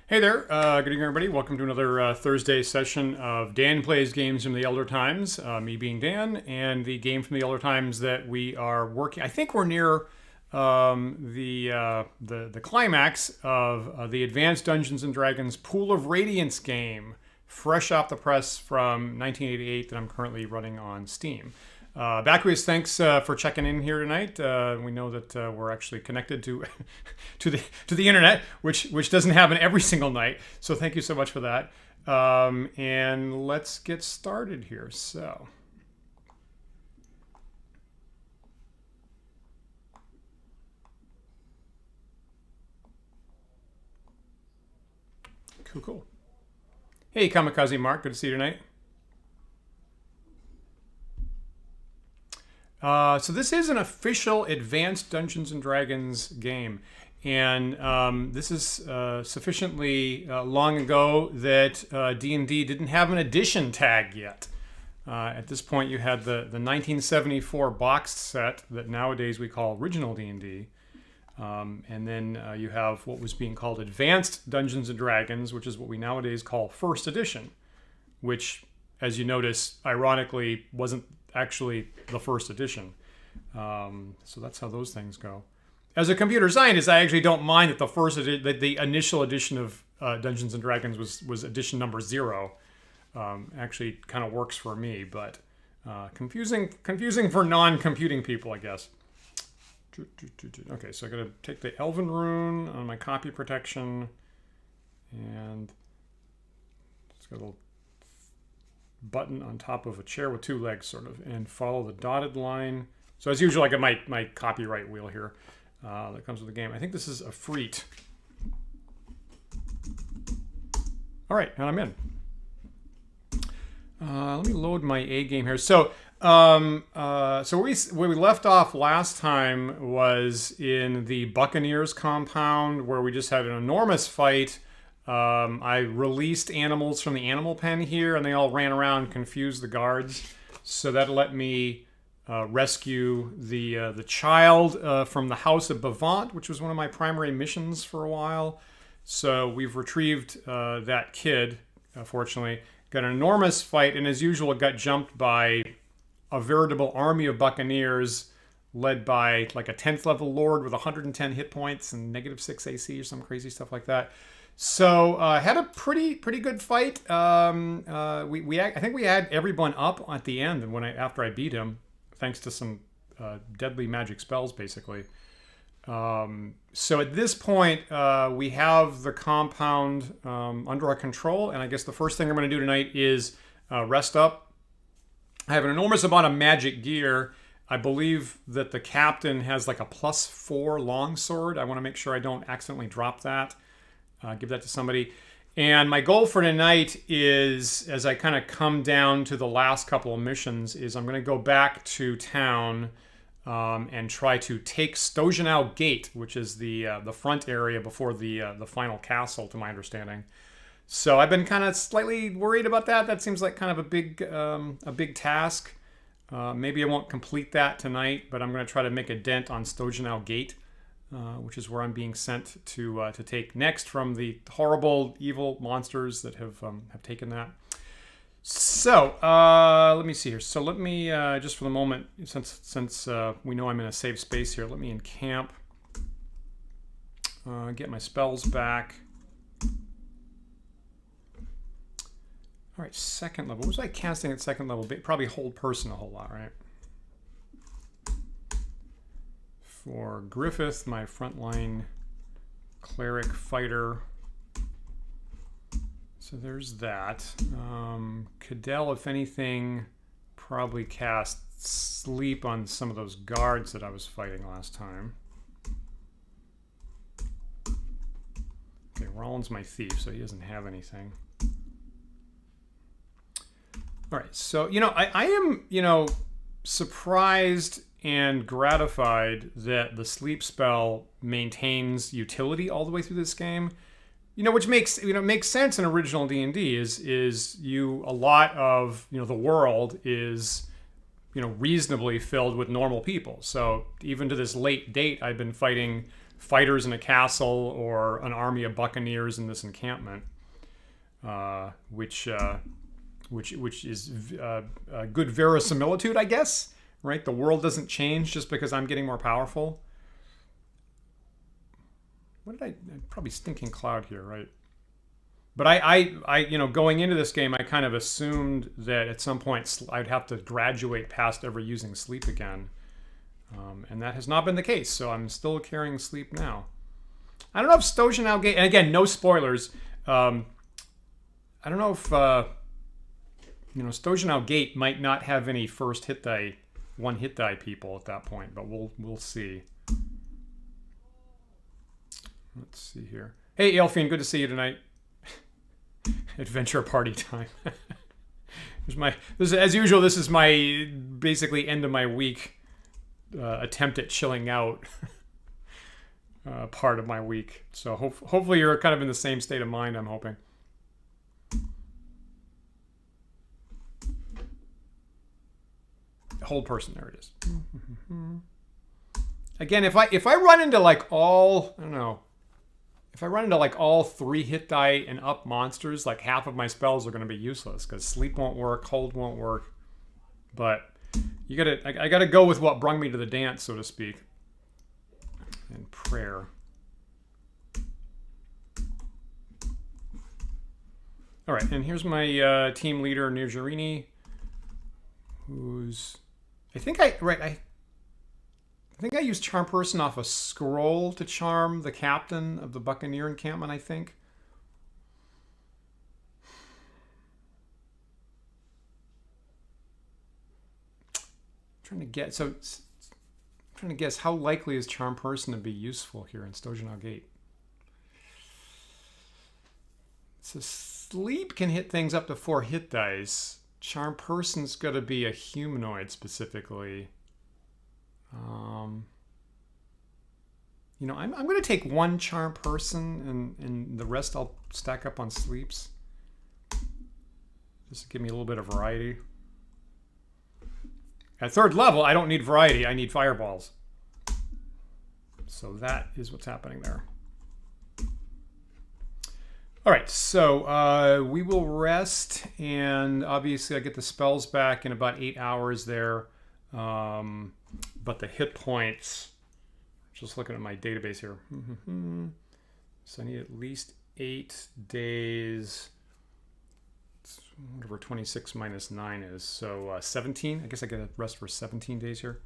Hey there, good evening everybody. Welcome to another Thursday session of Dan Plays Games from the Elder Times, me being Dan, and the game from the Elder Times that we are working. I think we're near the climax of the Advanced Dungeons and Dragons Pool of Radiance game, fresh off the press from 1988 that I'm currently running on Steam. Backways, thanks for checking in here tonight. We know that we're actually connected to to the internet, which doesn't happen every single night. So thank you so much for that. And let's get started here. So. Cool. Hey, Kamikaze Mark, good to see you tonight. So this is an official Advanced Dungeons and Dragons game, and this is sufficiently long ago that D&D didn't have an edition tag yet. At this point, you had the 1974 boxed set that nowadays we call original D&D, and then you have what was being called Advanced Dungeons and Dragons, which is what we nowadays call First Edition, which, as you notice, ironically wasn't actually the first edition. So that's how those things go. As a computer scientist, I actually don't mind that the initial edition of Dungeons and Dragons was edition number 0. Actually, kind of works for me, but confusing for non-computing people, I guess. Okay, so I gotta take the Elven Rune on my copy protection, and it's got a little button on top of a chair with 2 legs, sort of, and follow the dotted line. So as usual, I got my copyright wheel here that comes with the game. I think this is a Freet. All right, and I'm in. Let me load my A game here. So, where we left off last time was in the Buccaneers compound, where we just had an enormous fight. I released animals from the animal pen here, and they all ran around, confused the guards. So that let me rescue the child from the House of Bavant, which was one of my primary missions for a while. So we've retrieved that kid, fortunately. Got an enormous fight, and as usual, got jumped by a veritable army of Buccaneers led by like a 10th level lord with 110 hit points and -6 AC or some crazy stuff like that. So had a pretty good fight. I think we had everyone up at the end, and after I beat him, thanks to some deadly magic spells, basically. So at this point, we have the compound under our control, and I guess the first thing I'm going to do tonight is rest up. I have an enormous amount of magic gear. I believe that the captain has like a +4 longsword. I want to make sure I don't accidentally drop that. Give that to somebody. And my goal for tonight is, as I kind of come down to the last couple of missions, is I'm going to go back to town and try to take Stojanow Gate, which is the front area before the final castle, to my understanding. So I've been kind of slightly worried about that. That seems like kind of a big task. Maybe I won't complete that tonight, but I'm going to try to make a dent on Stojanow Gate. Which is where I'm being sent to take next from the horrible, evil monsters that have taken that. So let me see here. So let me just for the moment, since we know I'm in a safe space here, let me encamp. Get my spells back. All right, second level. What was I casting at second level? Probably hold person a whole lot, right? For Griffith, my frontline cleric fighter. So there's that. Cadell, if anything, probably cast sleep on some of those guards that I was fighting last time. Okay, Rollins my thief, so he doesn't have anything. All right, so, I am, surprised and gratified that the sleep spell maintains utility all the way through this game. Which makes sense in original D&D. A lot of the world is reasonably filled with normal people. So even to this late date, I've been fighting fighters in a castle or an army of buccaneers in this encampment, which is a good verisimilitude, I guess. Right? The world doesn't change just because I'm getting more powerful. What did probably stinking cloud here, right? But I going into this game, I kind of assumed that at some point I'd have to graduate past ever using sleep again. And that has not been the case, so I'm still carrying sleep now. I don't know if Stojanow Gate, and again, no spoilers. I don't know if Stojanow Gate might not have any first hit die, one hit die people at that point, but we'll see. Let's see here. Hey, Elfine, good to see you tonight. Adventure party time. As usual, this is my basically end of my week attempt at chilling out part of my week. So hopefully you're kind of in the same state of mind, I'm hoping. Hold person, there it is. Again, if I run into like all, I don't know, if I run into like all 3 hit die and up monsters, like half of my spells are going to be useless because sleep won't work, hold won't work. But I gotta go with what brung me to the dance, so to speak. And prayer. All right, and here's my team leader, Nirjarini, who's I think I used Charm Person off a scroll to charm the captain of the Buccaneer encampment, I think. I'm trying to guess how likely is Charm Person to be useful here in Stojanow Gate. So sleep can hit things up to 4 hit dice. Charm Person's got to be a humanoid specifically. I'm going to take 1 Charm Person and the rest I'll stack up on sleeps. Just to give me a little bit of variety. At 3rd level, I don't need variety. I need fireballs. So that is what's happening there. All right, so we will rest, and obviously I get the spells back in about 8 hours there. But the hit points, just looking at my database here. So I need at least 8 days. Whatever 26 minus 9 is. So 17. I guess I get a rest for 17 days here.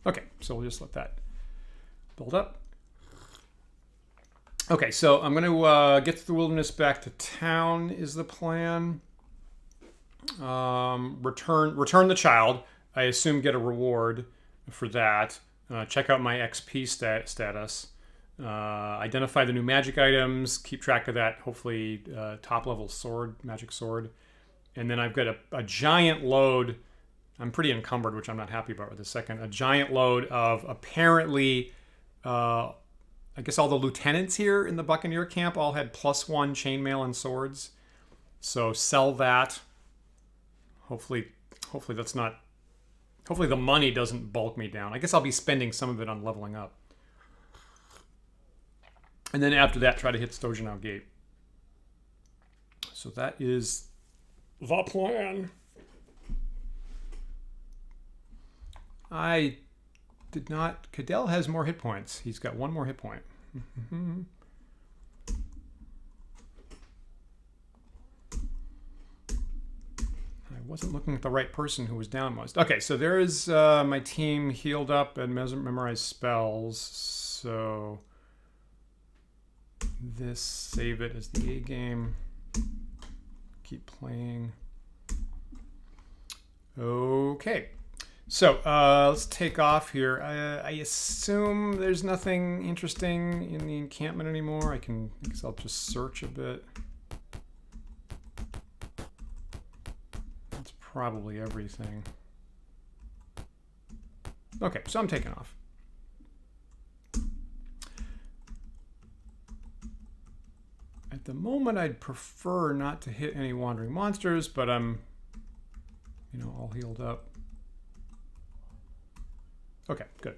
Okay, so we'll just let that build up. Okay, so I'm going to get through the wilderness back to town is the plan. Return the child. I assume get a reward for that. Check out my XP status. Identify the new magic items. Keep track of that. Hopefully top level sword, magic sword. And then I've got a giant load. I'm pretty encumbered, which I'm not happy about with a second. A giant load of apparently, I guess all the lieutenants here in the Buccaneer camp all had +1 chainmail and swords. So sell that. Hopefully that's not... Hopefully the money doesn't bulk me down. I guess I'll be spending some of it on leveling up. And then after that, try to hit Stojanow Gate. So that is the plan. I did not... Cadell has more hit points. He's got 1 more hit point. I wasn't looking at the right person who was down most. Okay, so there is my team healed up and memorized spells. So this, save it as the A game. Keep playing. Okay. So let's take off here. I assume there's nothing interesting in the encampment anymore. I guess I'll just search a bit. That's probably everything. Okay, so I'm taking off. At the moment, I'd prefer not to hit any wandering monsters, but I'm, you know, all healed up. Okay, good.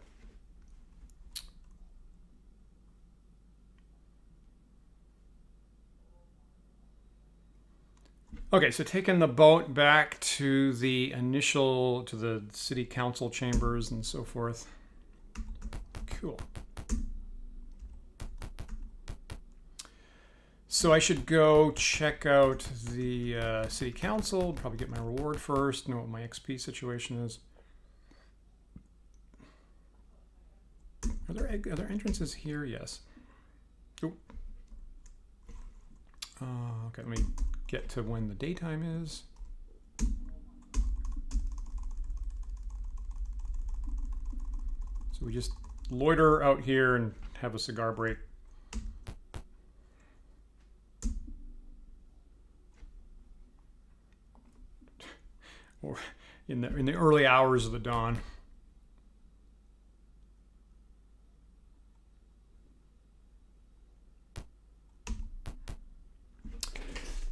Okay, so taking the boat back to the to the city council chambers and so forth. Cool. So I should go check out the city council, probably get my reward first, know what my XP situation is. Are there entrances here? Yes. Ooh. Okay, let me get to when the daytime is. So we just loiter out here and have a cigar break. Or in the early hours of the dawn.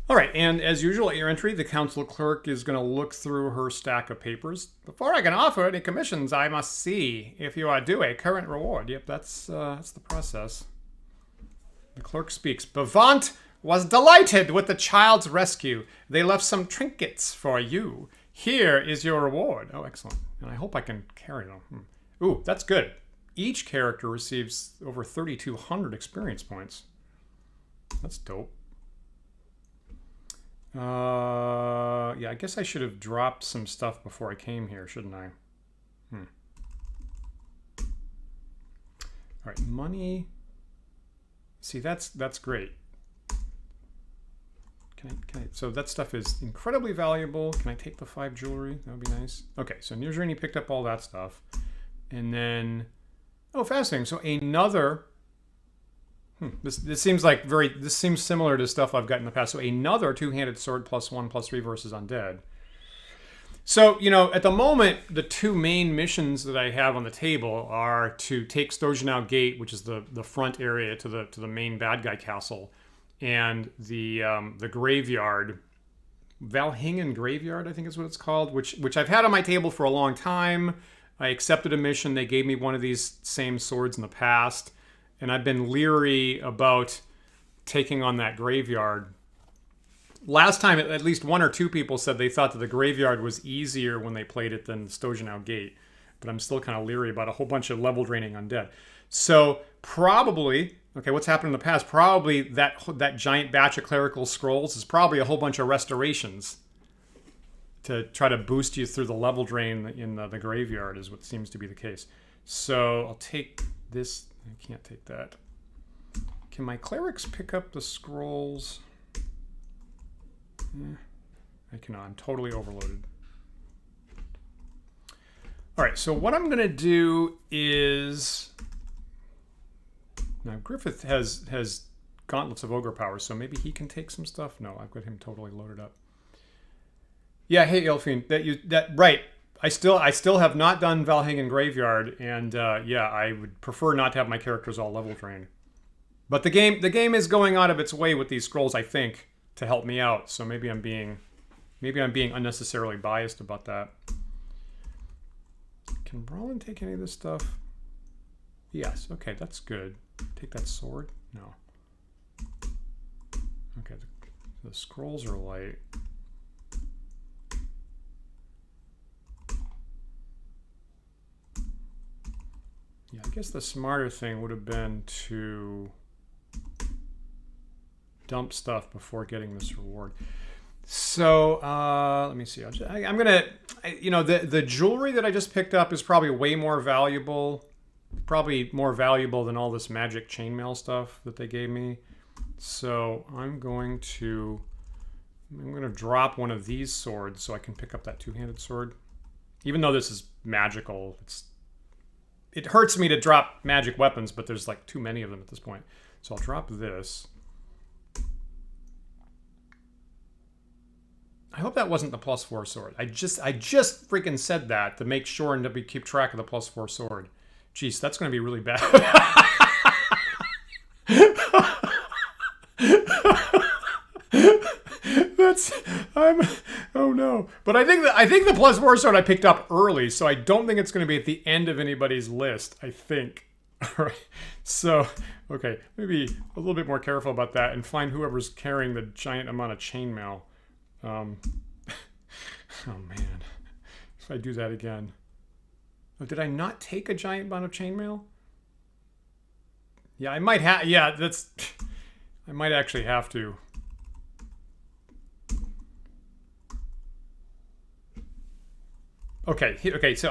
All right, and as usual at your entry, the council clerk is going to look through her stack of papers. Before I can offer any commissions, I must see if you are due a current reward. Yep, that's the process. The clerk speaks. Bavant was delighted with the child's rescue. They left some trinkets for you. Here is your reward. Oh, excellent. And I hope I can carry them. Ooh, that's good. Each character receives over 3,200 experience points. That's dope. Yeah, I guess I should have dropped some stuff before I came here, shouldn't I? All right, money. See, that's great. Can I, so that stuff is incredibly valuable. Can I take the 5 jewelry? That would be nice. Okay, so Newsrini picked up all that stuff. And then, oh, fascinating. So another... This seems like this seems similar to stuff I've got in the past. So another two-handed sword +1/+3 versus undead. So, you know, at the moment, the two main missions that I have on the table are to take Stojanow Gate, which is the front area to the main bad guy castle, and the graveyard, Valjevo Graveyard, I think is what it's called, which I've had on my table for a long time. I accepted a mission. They gave me one of these same swords in the past. And I've been leery about taking on that graveyard. Last time, at least 1 or 2 people said they thought that the graveyard was easier when they played it than Stojanow Gate. But I'm still kind of leery about a whole bunch of level draining undead. So probably, okay, what's happened in the past? Probably that giant batch of clerical scrolls is probably a whole bunch of restorations to try to boost you through the level drain in the graveyard is what seems to be the case. So I'll take this. I can't take that. Can my clerics pick up the scrolls? I cannot. I'm totally overloaded. All right, so what I'm going to do is... Now, Griffith has gauntlets of ogre power, so maybe he can take some stuff. No, I've got him totally loaded up. Yeah, hey, Elfine, right. I still have not done Valjevo Graveyard, and yeah, I would prefer not to have my characters all level drained. But the game is going out of its way with these scrolls, I think, to help me out. So maybe I'm being unnecessarily biased about that. Can Roland take any of this stuff? Yes. Okay, that's good. Take that sword? No. Okay, the scrolls are light. Yeah, I guess the smarter thing would have been to dump stuff before getting this reward. So let me see. I'm gonna, you know, the jewelry that I just picked up is probably way more valuable, probably more valuable than all this magic chainmail stuff that they gave me. So I'm going to drop one of these swords so I can pick up that two-handed sword. Even though this is magical, it hurts me to drop magic weapons, but there's like too many of them at this point. So I'll drop this. I hope that wasn't the +4 sword. I just freaking said that to make sure and to keep track of the +4 sword. Jeez, that's going to be really bad. Oh no. But I think the +4 sword I picked up early, so I don't think it's going to be at the end of anybody's list. I think. All right. So, okay, maybe a little bit more careful about that and find whoever's carrying the giant amount of chainmail. Oh man, if I do that again. Oh, did I not take a giant amount of chainmail? Yeah, I might have. Yeah, that's. I might actually have to. Okay. So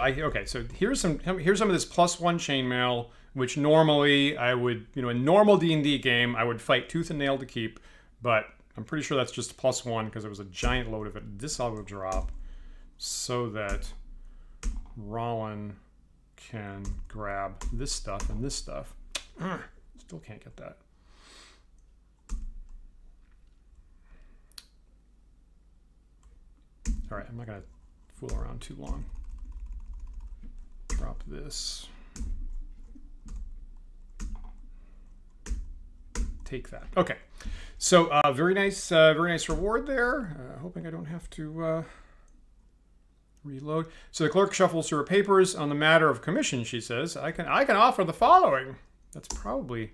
here's some of this +1 chainmail, which normally I would, in normal D&D game, I would fight tooth and nail to keep, but I'm pretty sure that's just +1 because there was a giant load of it. This I'll drop so that Rollin can grab this stuff and this stuff. Still can't get that. All right, I'm not gonna fool around too long. Drop this. Take that. Okay, so very nice reward there. Hoping I don't have to reload. So the clerk shuffles through her papers. On the matter of commission, she says, I can offer the following. That's probably...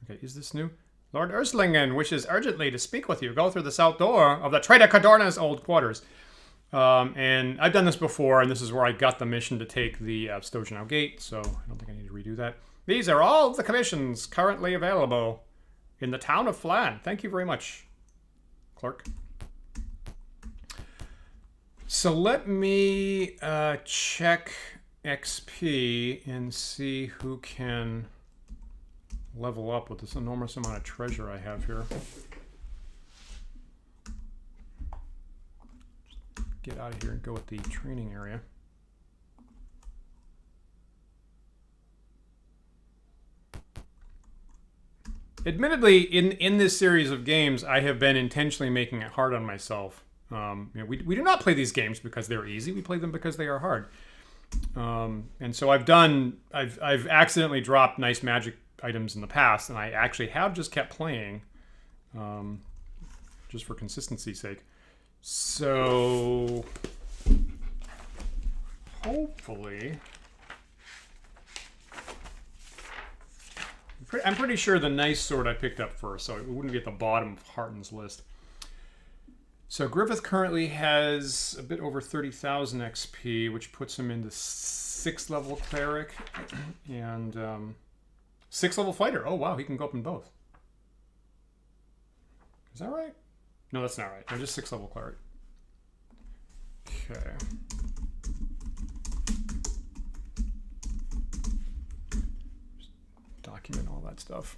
Okay, is this new? Lord Urslingen wishes urgently to speak with you. Go through the south door of the Trader Cadorna's old quarters. And I've done this before, and this is where I got the mission to take the Stojanow Gate, so I don't think I need to redo that. These are all the commissions currently available in the town of Phlan. Thank you very much, clerk. So let me check XP and see who can level up with this enormous amount of treasure I have here. Get out of here and go with the training area. Admittedly, in this series of games, I have been intentionally making it hard on myself. We do not play these games because they're easy. We play them because they are hard. And so I've accidentally dropped nice magic items in the past, and I actually have just kept playing, just for consistency's sake. So hopefully, I'm pretty sure the nice sword I picked up first, so it wouldn't be at the bottom of Harton's list. So Griffith currently has a bit over 30,000 XP, which puts him into 6th level cleric and 6th level fighter. Oh wow, he can go up in both. Is that right? No, that's not right. No, just 6th level cleric. Okay. Just document all that stuff.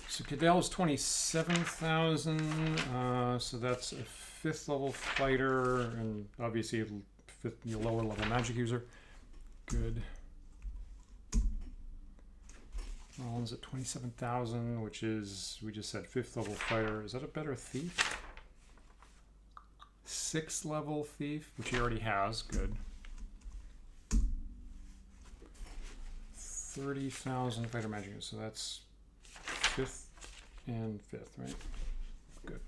So Cadell is 27,000. So that's a 5th level fighter, and obviously a lower level magic user. Good. Rollins at 27,000, which is, we just said 5th level fighter. Is that a better thief? 6th level thief, which he already has. Good. 30,000 fighter magic. So that's 5th and 5th, right? Good.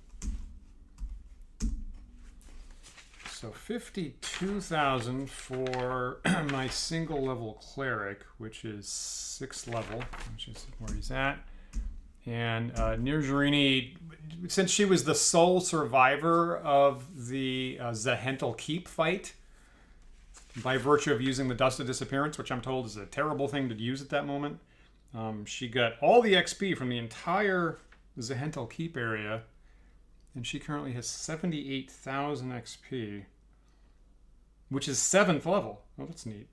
So 52,000 for my single level cleric, which is 6th level, which is where he's at. And Nirjarini, since she was the sole survivor of the Zahental Keep fight, by virtue of using the Dust of Disappearance, which I'm told is a terrible thing to use at that moment, she got all the XP from the entire Zahental Keep area. And she currently has 78,000 XP, which is 7th level. Oh, that's neat.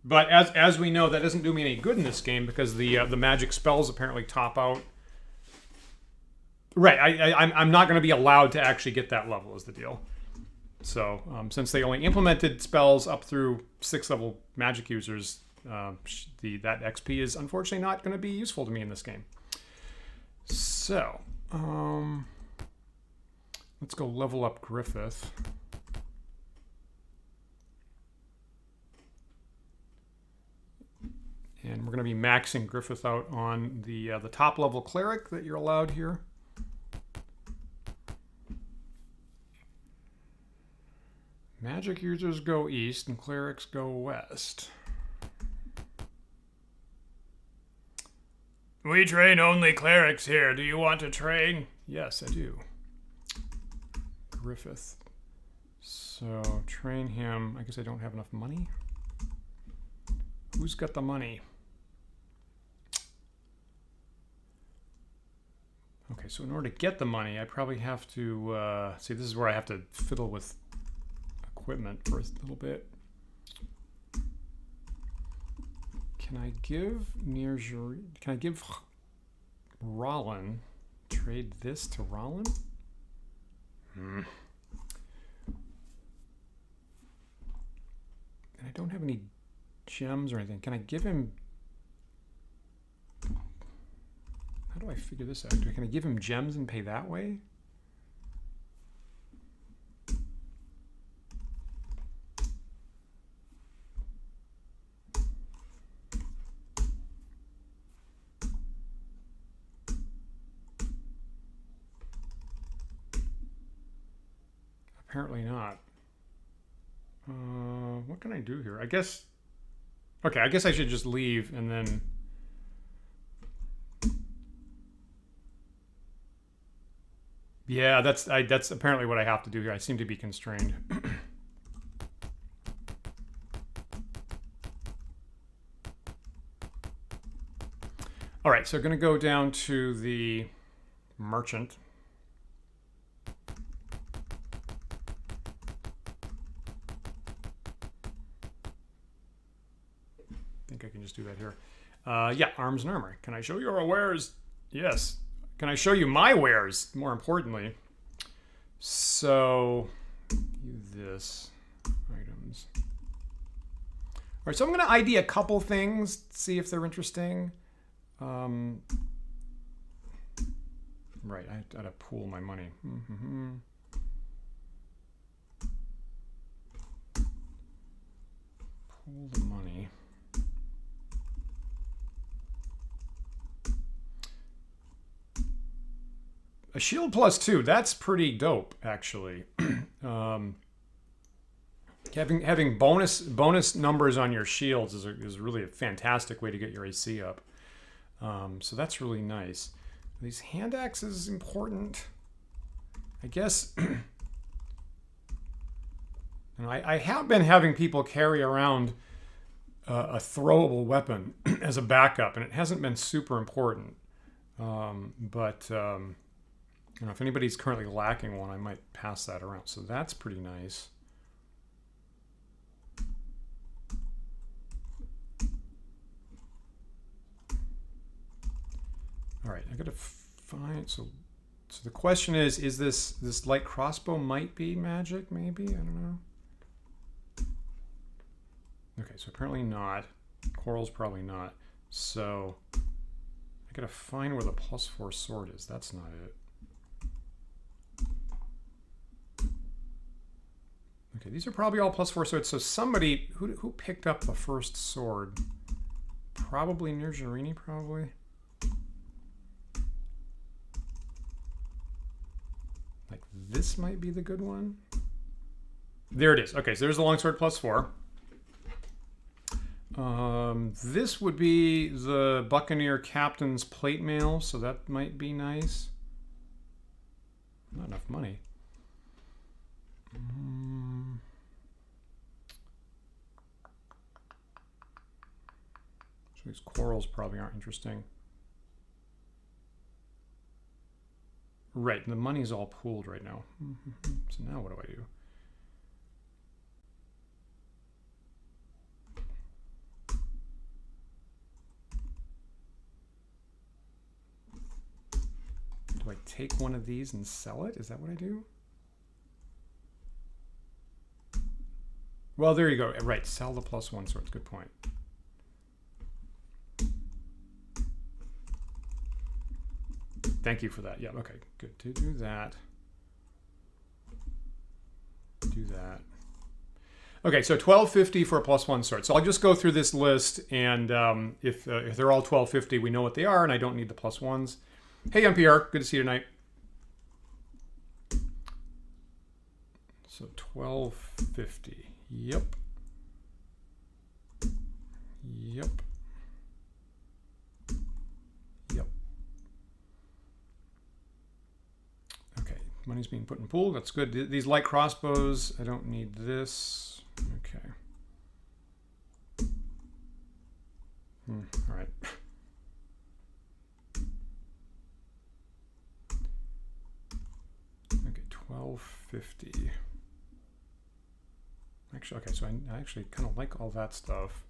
But as we know, that doesn't do me any good in this game because the magic spells apparently top out. Right, I'm not going to be allowed to actually get that level is the deal. So since they only implemented spells up through 6th level magic users, that XP is unfortunately not going to be useful to me in this game. So... let's go level up Griffith. And we're going to be maxing Griffith out on the top level cleric that you're allowed here. Magic users go east and clerics go west. We train only clerics here. Do you want to train? Yes, I do. Griffith. So train him. I guess I don't have enough money. Who's got the money? Okay, so in order to get the money, I probably have to see. This is where I have to fiddle with equipment for a little bit. Can I give Can I give Rollin? Trade this to Rollin? And I don't have any gems or anything. Can I give him? How do I figure this out? Can I give him gems and pay that way? Apparently not. What can I do here? I guess... Okay, I guess I should just leave and then... Yeah, that's apparently what I have to do here. I seem to be constrained. All right, so going to go down to the merchant. I think I can just do that here. Yeah, arms and armor. Can I show your wares? Yes. Can I show you my wares, more importantly? So, this, items. All right, so I'm going to ID a couple things, see if they're interesting. Right, I had to pool my money. Pool the money. A shield +2, that's pretty dope, actually. Having bonus numbers on your shields is really a fantastic way to get your AC up. So that's really nice. These hand axes important. I guess I have been having people carry around a throwable weapon as a backup, and it hasn't been super important. You know, if anybody's currently lacking one, I might pass that around. So that's pretty nice. All right, I gotta find, so the question is this light crossbow might be magic, maybe? I don't know. Okay, so apparently not. Coral's probably not. So I gotta find where the +4 sword is. That's not it. Okay, these are probably all +4 swords. So somebody who picked up the first sword, probably near Jarini, probably. Like this might be the good one. There it is. Okay, so there's the longsword +4. This would be the Buccaneer Captain's plate mail, so that might be nice. Not enough money. So these corals probably aren't interesting. Right, the money's all pooled right now. So now what do I do? Do I take one of these and sell it? Is that what I do? Well, there you go. Right, sell the +1 sword. Good point. Thank you for that. Yeah, okay, good. To do that. Do that. Okay, so 1250 for a +1 sword. So I'll just go through this list, and if they're all 1250, we know what they are, and I don't need the +1s. Hey, NPR, good to see you tonight. So 1250. Yep. Yep. Yep. Okay, money's being put in pool. That's good. These light crossbows, I don't need this. Okay. All right. Okay, 1250. Actually, okay, so I actually kind of like all that stuff.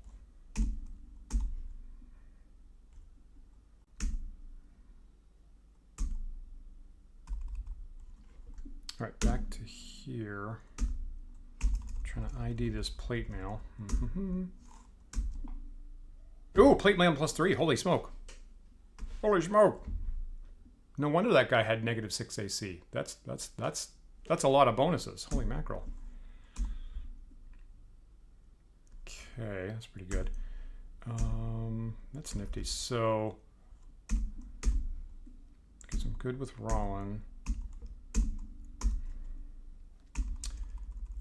All right, back to here. Trying to ID this plate mail. Ooh, plate mail +3. Holy smoke. Holy smoke. No wonder that guy had -6 AC. That's a lot of bonuses. Holy mackerel. Okay, that's pretty good. That's nifty. So, okay, so I'm good with Rollin.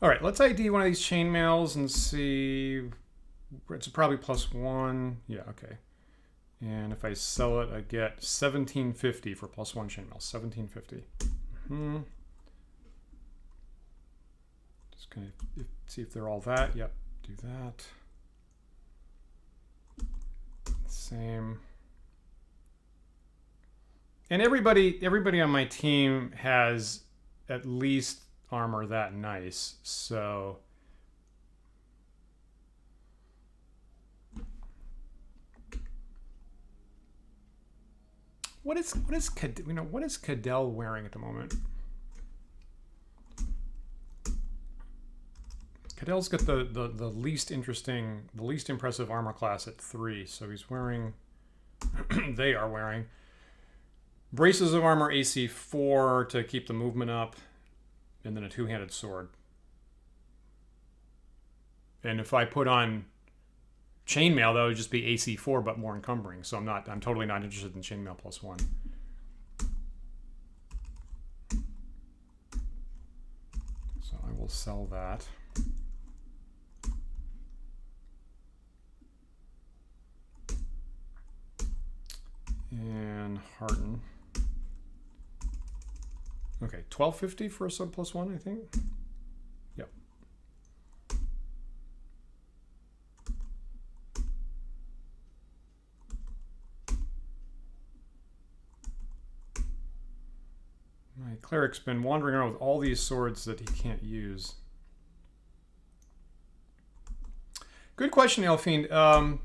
All right, let's ID one of these chainmails and see. It's probably +1. Yeah, okay. And if I sell it, I get 1750 for +1 chainmail. 1750. Just gonna see if they're all that. Yep, do that. Same. And everybody on my team has at least armor that nice. So what is Cadell wearing at the moment? Cadell's got the least interesting, the least impressive armor class at 3, so he's wearing they are wearing braces of armor AC 4 to keep the movement up, and then a two-handed sword. And if I put on chainmail, that would just be AC 4 but more encumbering. So I'm totally not interested in chainmail +1. So I will sell that. And Harden. Okay, 1250 for a sub +1, I think. Yep. My cleric's been wandering around with all these swords that he can't use. Good question, Elfiend.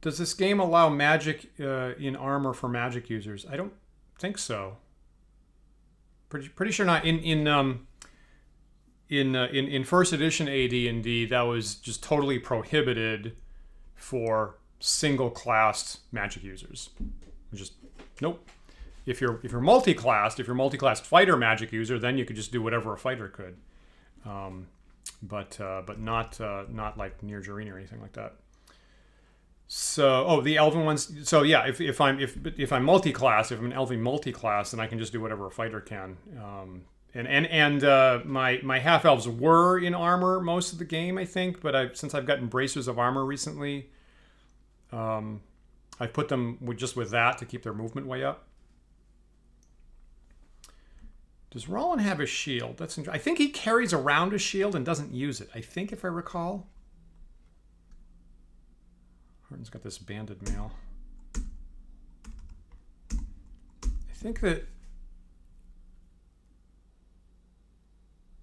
Does this game allow magic in armor for magic users? I don't think so. Pretty sure not. In first edition AD&D, that was just totally prohibited for single-classed magic users. Just nope. If you're multi-classed fighter magic user, then you could just do whatever a fighter could, but not like near Jareen or anything like that. So, the elven ones. So yeah, if I'm multi-class, if I'm an elven multi-class, then I can just do whatever a fighter can. My half elves were in armor most of the game, I think, but since I've gotten bracers of armor recently, I've put them with that to keep their movement way up. Does Rollin have a shield? That's interesting. I think he carries around a shield and doesn't use it. I think, if I recall. Harden's got this banded mail. I think that...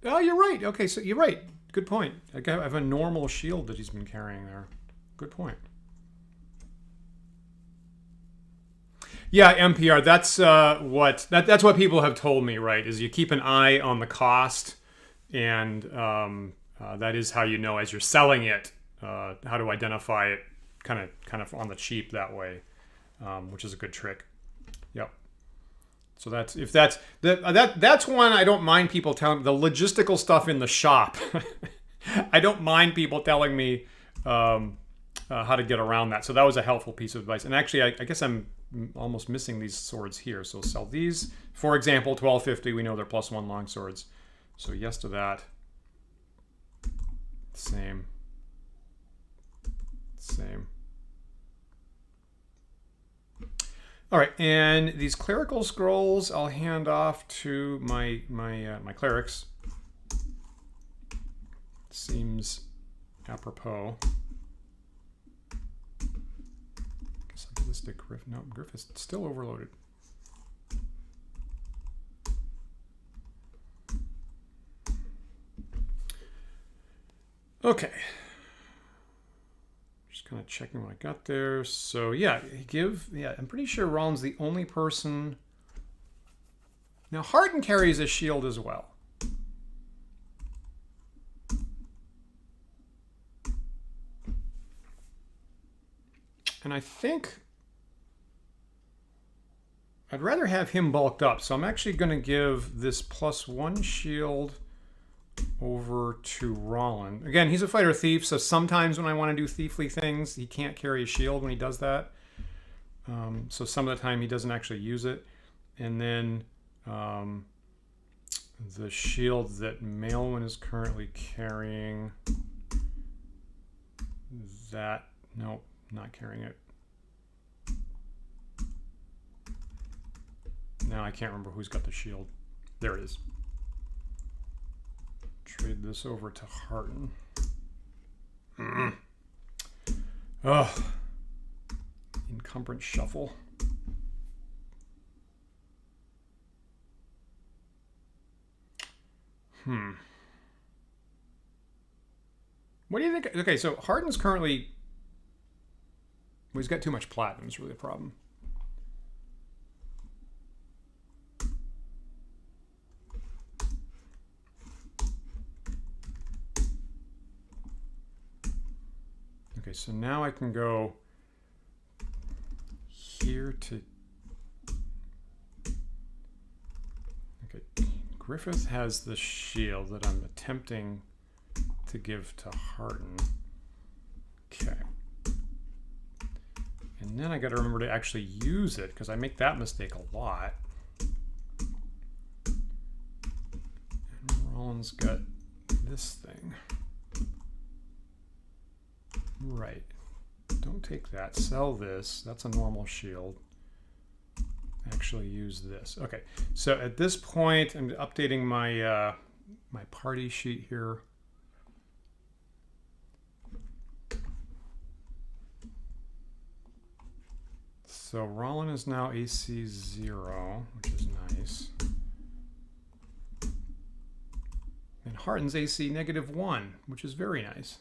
Oh, you're right. Okay, so you're right. Good point. I have a normal shield that he's been carrying there. Good point. Yeah, NPR. That's that's what people have told me. Right? Is you keep an eye on the cost, and that is how you know as you're selling it how to identify it, kind of on the cheap that way, which is a good trick. Yep. So that's one I don't mind people telling me. The logistical stuff in the shop. I don't mind people telling me how to get around that. So that was a helpful piece of advice. And actually, I guess I'm almost missing these swords here. So sell these. For example, 1250, we know they're +1 long swords. So yes to that. Same. Same. All right, and these clerical scrolls I'll hand off to my clerics. Seems apropos. Guess I'll give this to Griff. No, Griff is still overloaded. Okay. Just kind of checking what I got there. So yeah, I'm pretty sure Rollins the only person. Now Harden carries a shield as well. And I think I'd rather have him bulked up. So I'm actually going to give this +1 shield over to Rollin. Again, he's a fighter thief, so sometimes when I want to do thiefly things, he can't carry a shield when he does that. So some of the time he doesn't actually use it. And then the shield that Maelwyn is currently carrying, that, nope, not carrying it. Now I can't remember who's got the shield. There it is. Trade this over to Harden. Oh, encumbrance shuffle. What do you think? Okay, so Harden's currently, well, he's got too much platinum. Is really a problem. Okay, so now I can go here to... Okay, Griffith has the shield that I'm attempting to give to Harden. Okay. And then I got to remember to actually use it, because I make that mistake a lot. And Rollins got this thing. Right. Don't take that. Sell this. That's a normal shield. Actually use this. Okay. So at this point, I'm updating my my party sheet here. So Rollin is now AC 0, which is nice. And Harden's AC -1, which is very nice.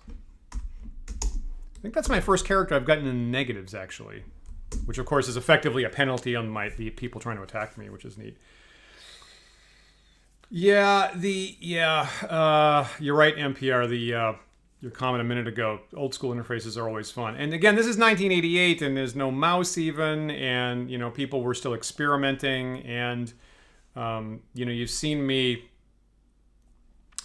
I think that's my first character I've gotten in negatives, actually. Which, of course, is effectively a penalty on the people trying to attack me, which is neat. Yeah, you're right, MPR. Your comment a minute ago, old school interfaces are always fun. And again, this is 1988, and there's no mouse even, and people were still experimenting. And you've seen me.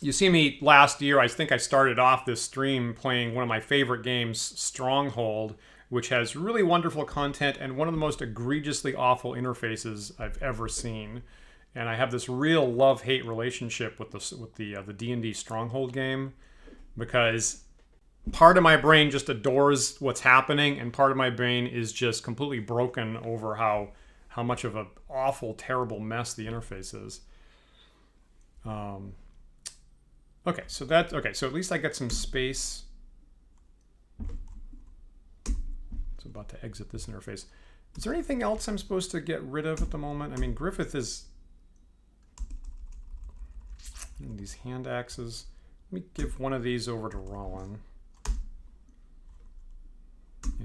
You see me last year. I think I started off this stream playing one of my favorite games, Stronghold, which has really wonderful content and one of the most egregiously awful interfaces I've ever seen. And I have this real love-hate relationship with the D&D Stronghold game, because part of my brain just adores what's happening, and part of my brain is just completely broken over how much of an awful, terrible mess the interface is. Okay, so at least I got some space. So about to exit this interface. Is there anything else I'm supposed to get rid of at the moment? I mean, Griffith is... And these hand axes. Let me give one of these over to Rollin.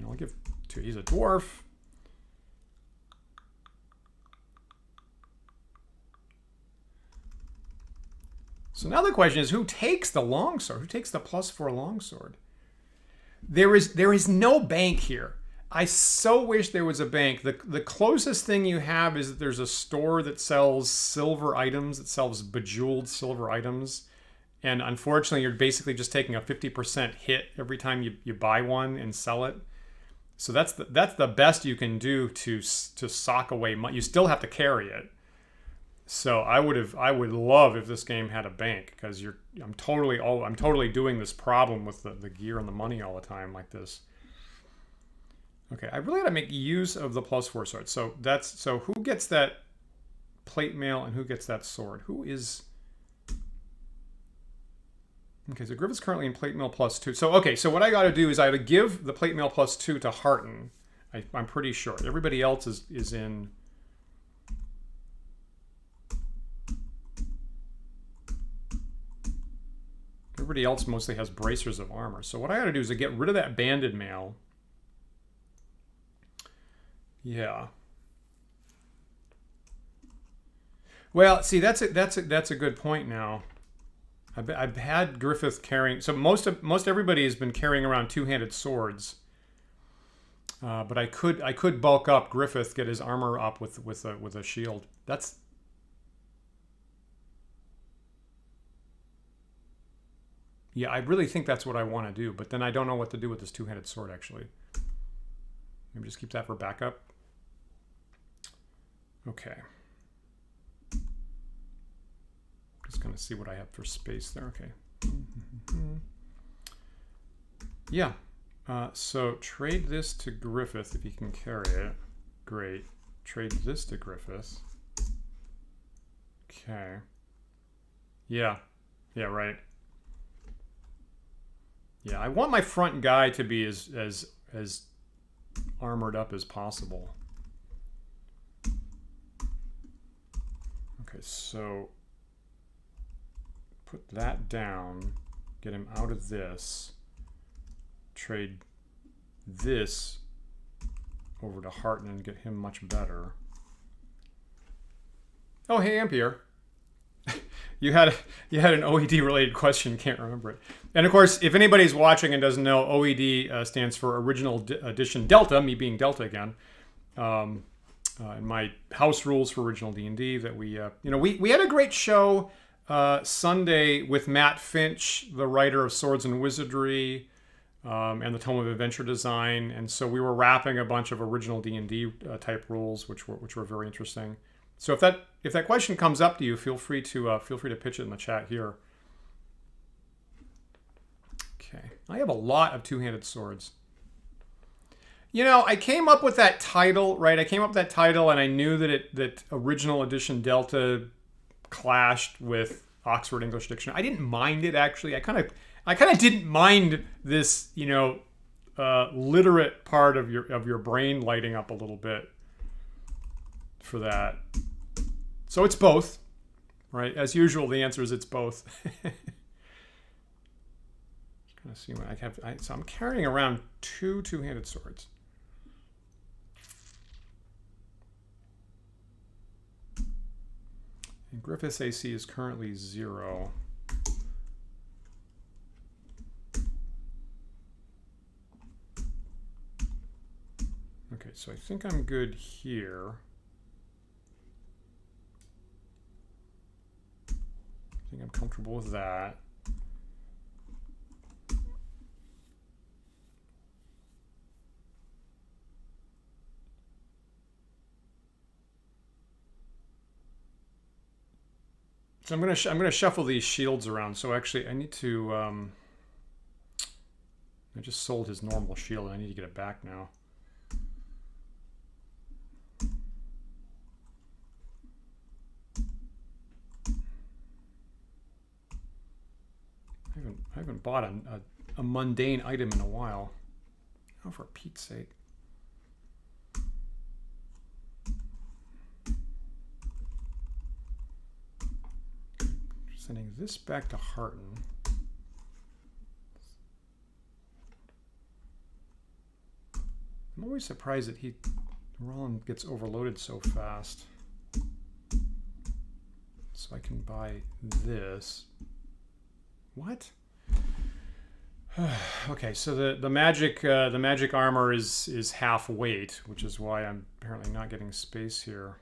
I'll give two. He's a dwarf. So now the question is, who takes the longsword? Who takes the +4 longsword? There is no bank here. I so wish there was a bank. The closest thing you have is that there's a store that sells silver items, that sells bejeweled silver items. And unfortunately, you're basically just taking a 50% hit every time you buy one and sell it. So that's the best you can do to sock away money. You still have to carry it. So I would love if this game had a bank, because I'm totally doing this problem with the gear and the money all the time like this. Okay, I really got to make use of the +4 sword. So who gets that plate mail and who gets that sword? Who is... Okay, so Griffith's currently in plate mail +2. So, okay, so what I got to do is I got to give the plate mail +2 to Harton. I'm pretty sure. Everybody else is in... Everybody else mostly has bracers of armor. So what I got to do is to get rid of that banded mail. Yeah. Well, see, that's a good point now. I've had Griffith carrying, so most everybody has been carrying around two-handed swords, but I could bulk up Griffith, get his armor up with a shield. Yeah, I really think that's what I want to do, but then I don't know what to do with this two-handed sword actually. Maybe just keep that for backup. Okay. Just gonna see what I have for space there. Okay. Yeah. So trade this to Griffith if he can carry it. Great. Trade this to Griffith. Okay. Yeah. Yeah, right. Yeah, I want my front guy to be as armored up as possible. Okay, so put that down, get him out of this, trade this over to Harton and get him much better. Oh, hey, Ampere. You had an OED related question, can't remember it. And of course, if anybody's watching and doesn't know, OED stands for Original Edition Delta, me being Delta again. And my house rules for original D&D that we had a great show Sunday with Matt Finch, the writer of Swords and Wizardry, and the Tome of Adventure Design, and so we were wrapping a bunch of original D&D type rules, which were very interesting. So if that question comes up to you, feel free to pitch it in the chat here. Okay, I have a lot of two-handed swords. You know, I came up with that title, right? I came up with that title, and I knew that Original Edition Delta clashed with Oxford English Dictionary. I didn't mind it actually. I kind of didn't mind this, literate part of your brain lighting up a little bit for that. So it's both, right? As usual, the answer is it's both. Just gonna see what I have. So I'm carrying around two-handed swords. And Griffith's AC is currently 0. Okay, so I think I'm good here. I think I'm comfortable with that. So I'm gonna shuffle these shields around. So actually, I need to. I just sold his normal shield. I need to get it back now. I haven't bought a mundane item in a while. Oh, for Pete's sake. Sending this back to Harton. I'm always surprised that Roland gets overloaded so fast. So I can buy this. What? Okay, so the magic armor is half weight, which is why I'm apparently not getting space here.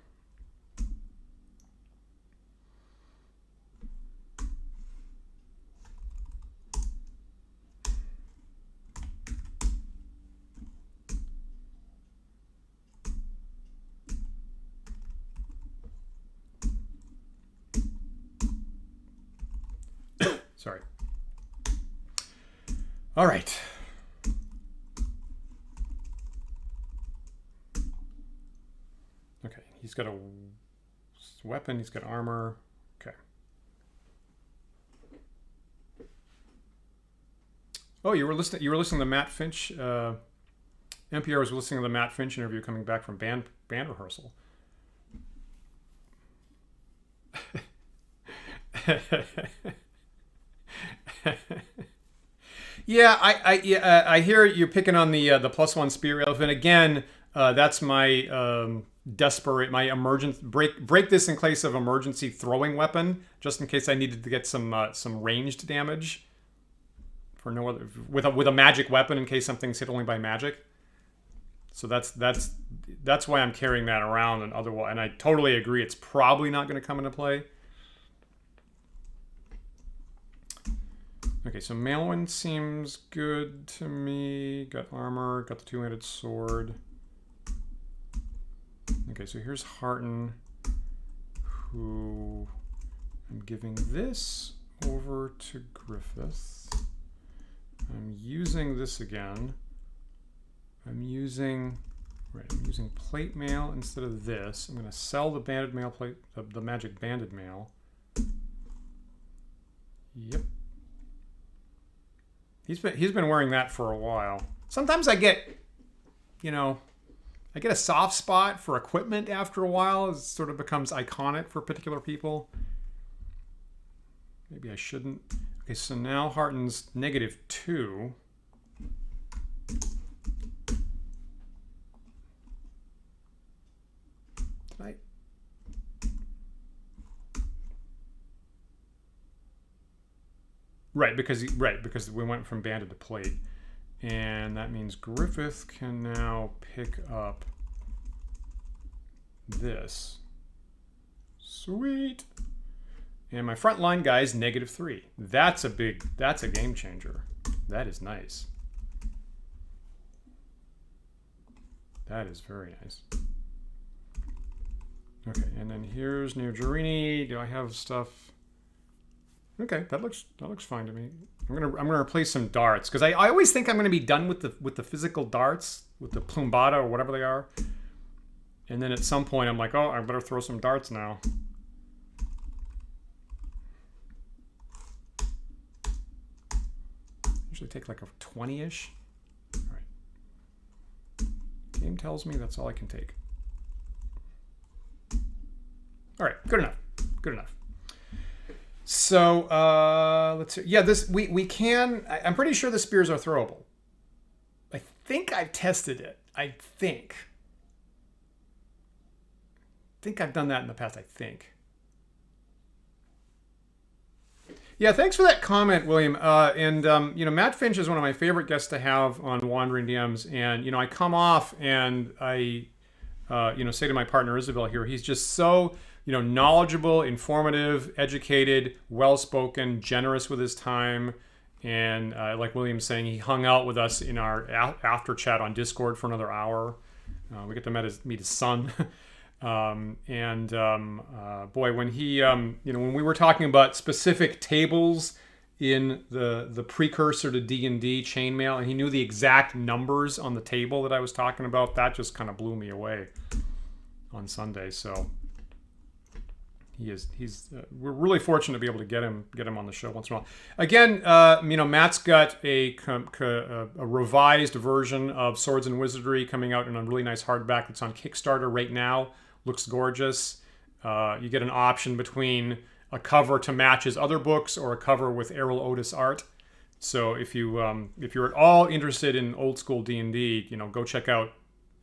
Sorry. All right. Okay, he's got a weapon, he's got armor. Okay. Oh, you were listening to the Matt Finch NPR was listening to the Matt Finch interview coming back from band rehearsal. Yeah, I hear you picking on the +1 spirit elephant again. That's my desperate, my emergent break this in case of emergency throwing weapon, just in case I needed to get some ranged damage for no other with a magic weapon in case something's hit only by magic. So that's why I'm carrying that around, and otherwise, and I totally agree, it's probably not going to come into play. Okay, so Malwyn seems good to me. Got armor, got the two-handed sword. Okay, so here's Harton, who I'm giving this over to Griffith. I'm using this again. I'm using plate mail instead of this. I'm going to sell the banded mail plate, the magic banded mail. Yep. He's been wearing that for a while. Sometimes I get, I get a soft spot for equipment after a while. It sort of becomes iconic for particular people. Maybe I shouldn't. Okay, so now Harton's -2. Right, because we went from banded to plate. And that means Griffith can now pick up this. Sweet. And my front line guy is -3. That's a game changer. That is nice. That is very nice. Okay, and then here's Nirjarini. Do I have stuff? Okay, that looks fine to me. I'm gonna replace some darts because I always think I'm gonna be done with the physical darts, with the plumbata or whatever they are, and then at some point I'm like, oh, I better throw some darts now. Usually take like a 20-ish. All right. Game tells me that's all I can take. All right, good enough. Good enough. So let's see. Yeah, we can. I'm pretty sure the spears are throwable. I think I've tested it. I think I've done that in the past. I think. Yeah, thanks for that comment, William. Matt Finch is one of my favorite guests to have on Wandering DMs, and I come off and I say to my partner Isabel here, he's just so knowledgeable, informative, educated, well-spoken, generous with his time. And like William's saying, he hung out with us in our after chat on Discord for another hour. We get to meet his son. Boy, when he, when we were talking about specific tables in the precursor to D&D chainmail, and he knew the exact numbers on the table that I was talking about, that just kind of blew me away on Sunday. So we're really fortunate to be able to get him on the show once in a while. Again, Matt's got a revised version of Swords and Wizardry coming out in a really nice hardback that's on Kickstarter right now. Looks gorgeous. You get an option between a cover to match his other books or a cover with Errol Otis art. So if you're at all interested in old school D&D, go check out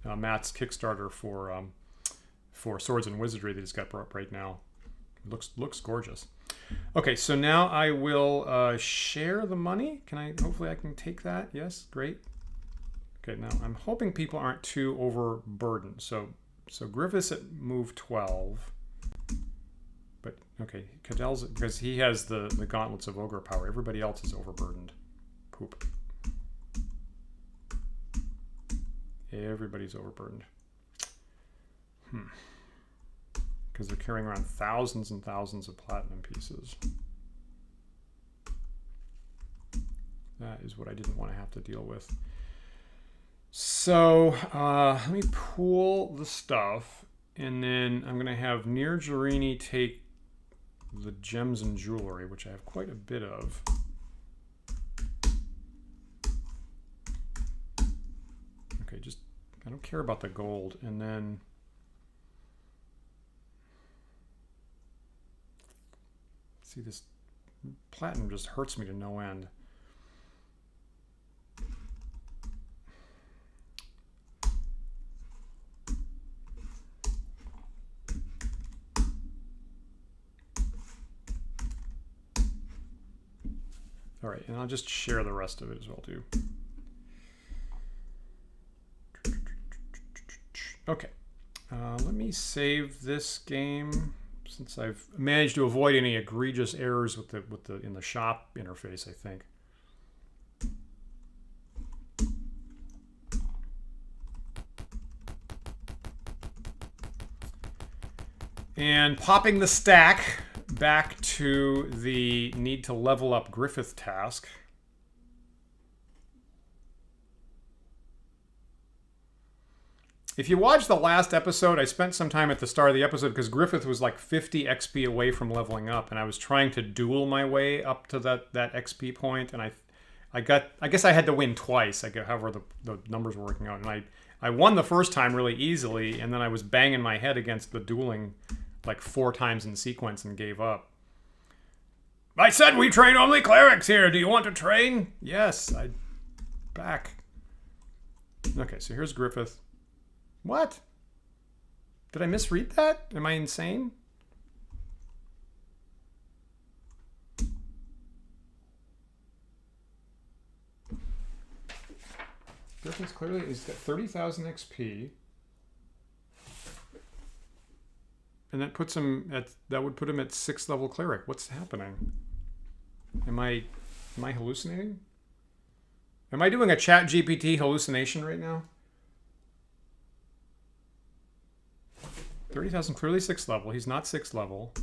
Matt's Kickstarter for Swords and Wizardry that he's got up right now. Looks gorgeous. Okay, so now I will share the money. Hopefully I can take that. Yes, great. Okay, now I'm hoping people aren't too overburdened. So Griffith's at move 12. But okay, Cadell's, because he has the gauntlets of ogre power. Everybody else is overburdened. Poop. Everybody's overburdened. Because they're carrying around thousands and thousands of platinum pieces. That is what I didn't want to have to deal with. So let me pool the stuff, and then I'm going to have Nirjarini take the gems and jewelry, which I have quite a bit of. Okay, just, I don't care about the gold. And then see, this platinum just hurts me to no end. All right, and I'll just share the rest of it as well too. Okay, let me save this game since I've managed to avoid any egregious errors with the in the shop interface, I think. And popping the stack back to the need to level up Griffith task. If you watched the last episode, I spent some time at the start of the episode because Griffith was like 50 XP away from leveling up, and I was trying to duel my way up to that XP point, and I guess I had to win twice, however the numbers were working out, and I won the first time really easily, and then I was banging my head against the dueling like 4 times in sequence and gave up. I said we train only clerics here. Do you want to train? Yes, back. Okay, so here's Griffith. What? Did I misread that? Am I insane? Griffith's clearly, he's got 30,000 XP. And that puts him at, that would put him at 6th level cleric. What's happening? Am I hallucinating? Am I doing a chat GPT hallucination right now? 30,000, clearly 6th level. He's not 6th level.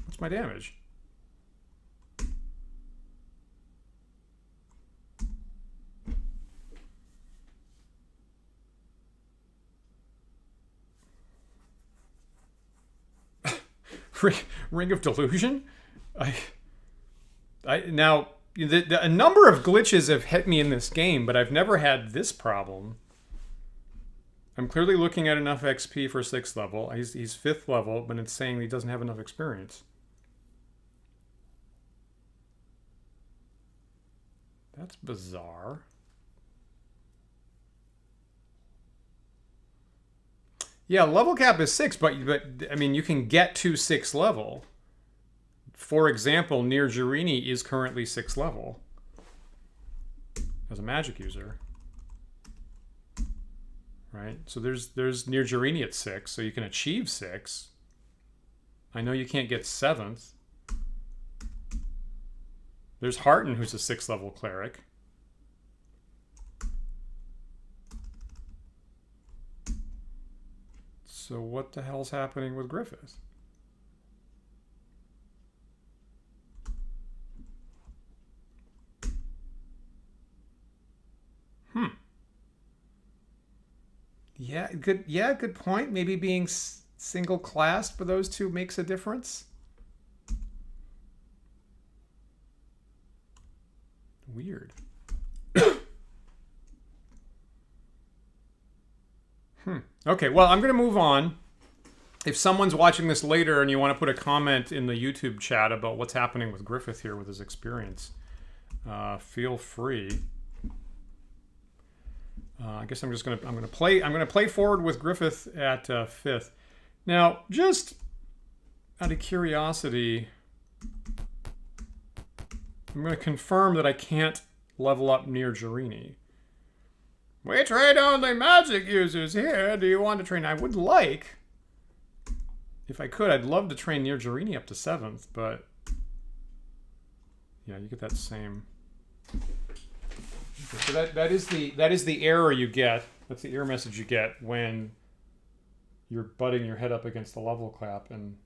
What's my damage? Ring of Delusion? Now, a number of glitches have hit me in this game, but I've never had this problem. I'm clearly looking at enough XP for 6th level. He's 5th level, but it's saying he doesn't have enough experience. That's bizarre. Yeah, level cap is 6, but I mean, you can get to 6th level. For example, Nirjarini is currently 6th level as a magic user. Right? So there's Nirjarini at 6, so you can achieve 6. I know you can't get 7th. There's Harton, who's a 6th level cleric. So what the hell's happening with Griffith? Yeah, good point. Maybe being single classed for those two makes a difference. Weird. Okay, well, I'm going to move on. If someone's watching this later and you want to put a comment in the YouTube chat about what's happening with Griffith here with his experience, feel free. I guess I'm going to play forward with Griffith at 5th. Now, just out of curiosity, I'm going to confirm that I can't level up Nirjarini. We train only magic users here. Do you want to train? I would like, if I could, I'd love to train Nirjarini up to 7th, but yeah, you get that same. Okay, so that is the error you get. That's the error message you get when you're butting your head up against the level cap, and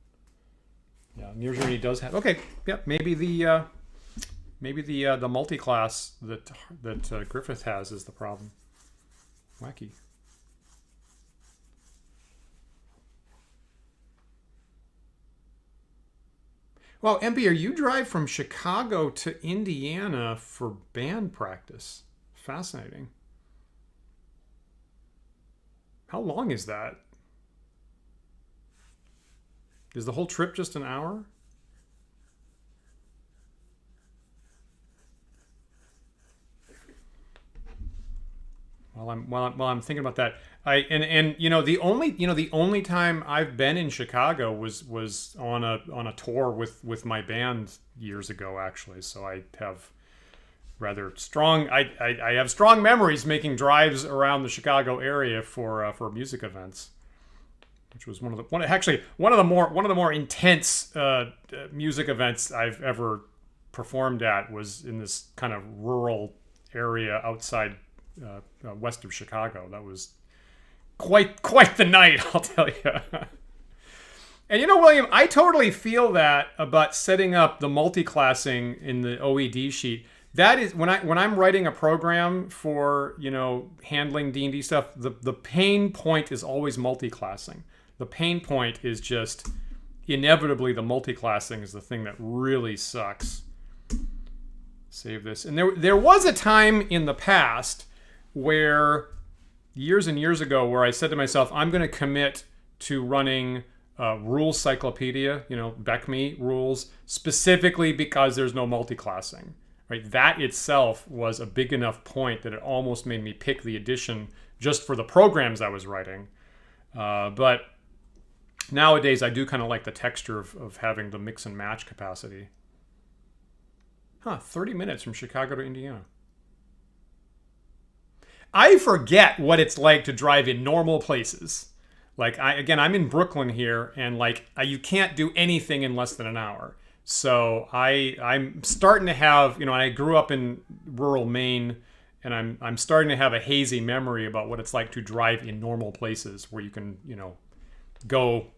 yeah, Near Journey does have. Okay, yep. Maybe the multi-class that Griffith has is the problem. Wacky. Well, MBR, you drive from Chicago to Indiana for band practice. Fascinating. How long is that? Is the whole trip just an hour? While I'm thinking about that, the only time I've been in Chicago was on a tour with my band years ago, actually. So I have rather strong I have strong memories making drives around the Chicago area for music events, which was one of the more intense music events I've ever performed at. Was in this kind of rural area outside west of Chicago. That was quite the night, I'll tell you. And William, I totally feel that about setting up the multi-classing in the OED sheet. That is when I'm writing a program for handling D&D stuff. The pain point is always multi-classing. The pain point is just inevitably the multi-classing is the thing that really sucks. Save this. And there was a time in the past where years and years ago where I said to myself, I'm going to commit to running rules cyclopedia, BECME rules, specifically because there's no multi-classing. Right? That itself was a big enough point that it almost made me pick the edition just for the programs I was writing. But nowadays, I do kind of like the texture of having the mix and match capacity. 30 minutes from Chicago to Indiana. I forget what it's like to drive in normal places. Like, I'm in Brooklyn here, and you can't do anything in less than an hour. So I'm starting to have, and I grew up in rural Maine, and I'm starting to have a hazy memory about what it's like to drive in normal places where you can, go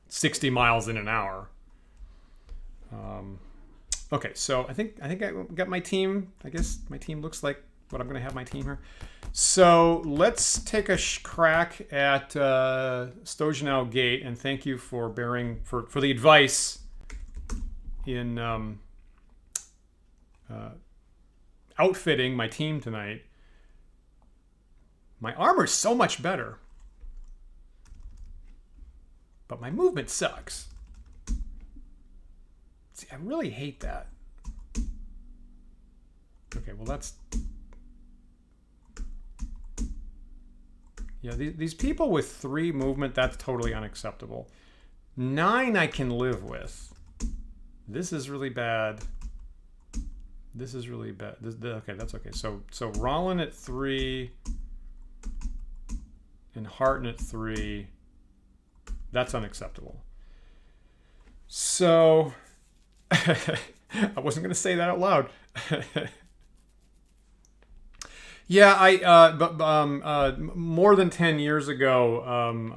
60 miles in an hour. Okay, so I think I got my team. I guess my team looks like what I'm going to have my team here. So let's take a crack at Stojanow Gate, and thank you for bearing for the advice in outfitting my team tonight. My armor's so much better, but my movement sucks. See, I really hate that. Okay, well that's... Yeah, these people with 3 movement, that's totally unacceptable. 9 I can live with. This is really bad. This is really bad. Okay, that's okay. So Rollin at 3 and Harton at 3. That's unacceptable. So I wasn't going to say that out loud. Yeah, more than 10 years ago,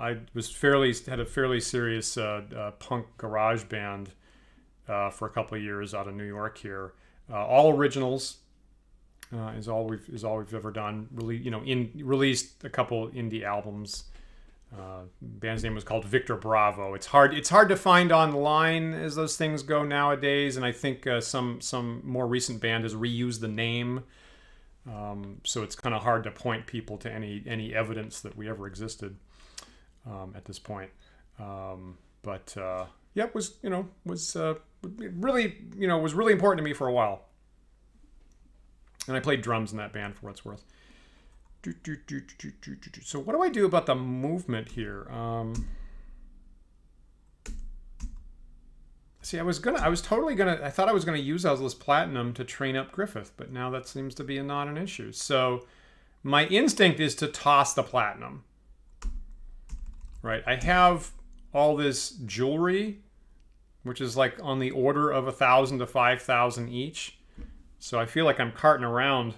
I had a fairly serious punk garage band for a couple of years out of New York here. All originals is all we've ever done. Really, released a couple indie albums. Band's name was called Victor Bravo. It's hard to find online as those things go nowadays, and I think some more recent band has reused the name. So it's kind of hard to point people to any evidence that we ever existed at this point. But it was really important to me for a while. And I played drums in that band for what it's worth. So what do I do about the movement here? See, I thought I was gonna use Elsless Platinum to train up Griffith, but now that seems to be not an issue. So my instinct is to toss the platinum. Right? I have all this jewelry, which is like on the order of 1,000 to 5,000 each. So I feel like I'm carting around,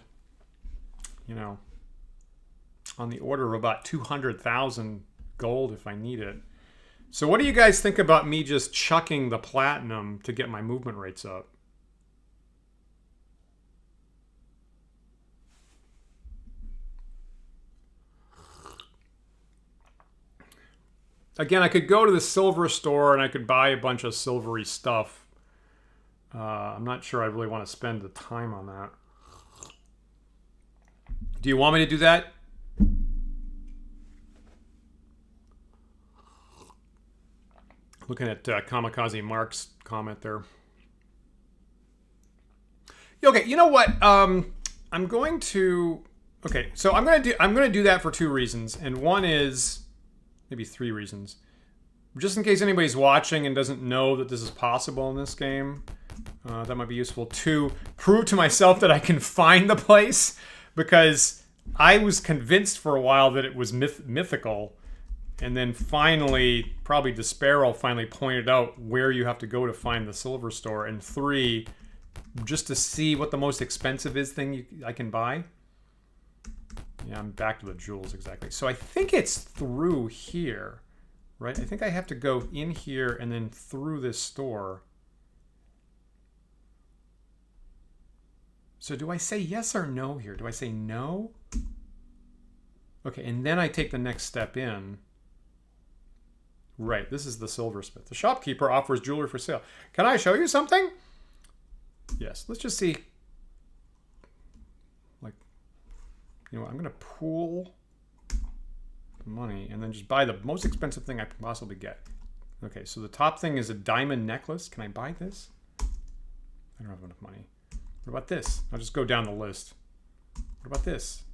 on the order of about 200,000 gold if I need it. So what do you guys think about me just chucking the platinum to get my movement rates up? Again, I could go to the silver store and I could buy a bunch of silvery stuff. I'm not sure I really want to spend the time on that. Do you want me to do that? Looking at Kamikaze Mark's comment there. Okay, you know what? I'm going to. Okay, so I'm going to do that for 2 reasons, and one is maybe 3 reasons. Just in case anybody's watching and doesn't know that this is possible in this game, that might be useful. 2, prove to myself that I can find the place, because I was convinced for a while that it was mythical. And then finally, probably Despero finally pointed out where you have to go to find the silver store. And 3, just to see what the most expensive I can buy. Yeah, I'm back to the jewels exactly. So I think it's through here, right? I think I have to go in here and then through this store. So do I say yes or no here? Do I say no? Okay, and then I take the next step in. Right, this is the silversmith. The shopkeeper offers jewelry for sale. Can I show you something? Yes, let's just see. Like, you know what, I'm going to pool the money and then just buy the most expensive thing I can possibly get. Okay, so the top thing is a diamond necklace. Can I buy this? I don't have enough money. What about this? I'll just go down the list. What about this?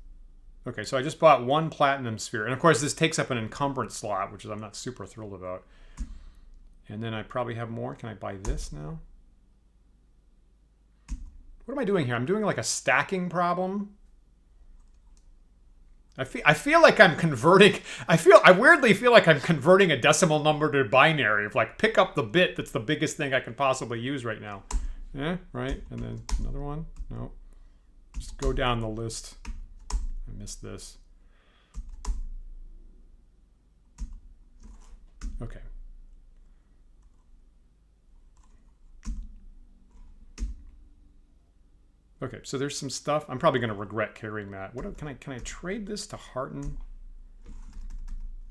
Okay, so I just bought 1 platinum sphere. And of course, this takes up an encumbrance slot, which I'm not super thrilled about. And then I probably have more. Can I buy this now? What am I doing here? I'm doing like a stacking problem. I feel like I'm converting. I weirdly feel like I'm converting a decimal number to binary. Of like, pick up the bit that's the biggest thing I can possibly use right now. Yeah, right. And then another one. No. Just go down the list. I missed this. Okay. Okay, so there's some stuff. I'm probably going to regret carrying that. What can I trade this to Harton?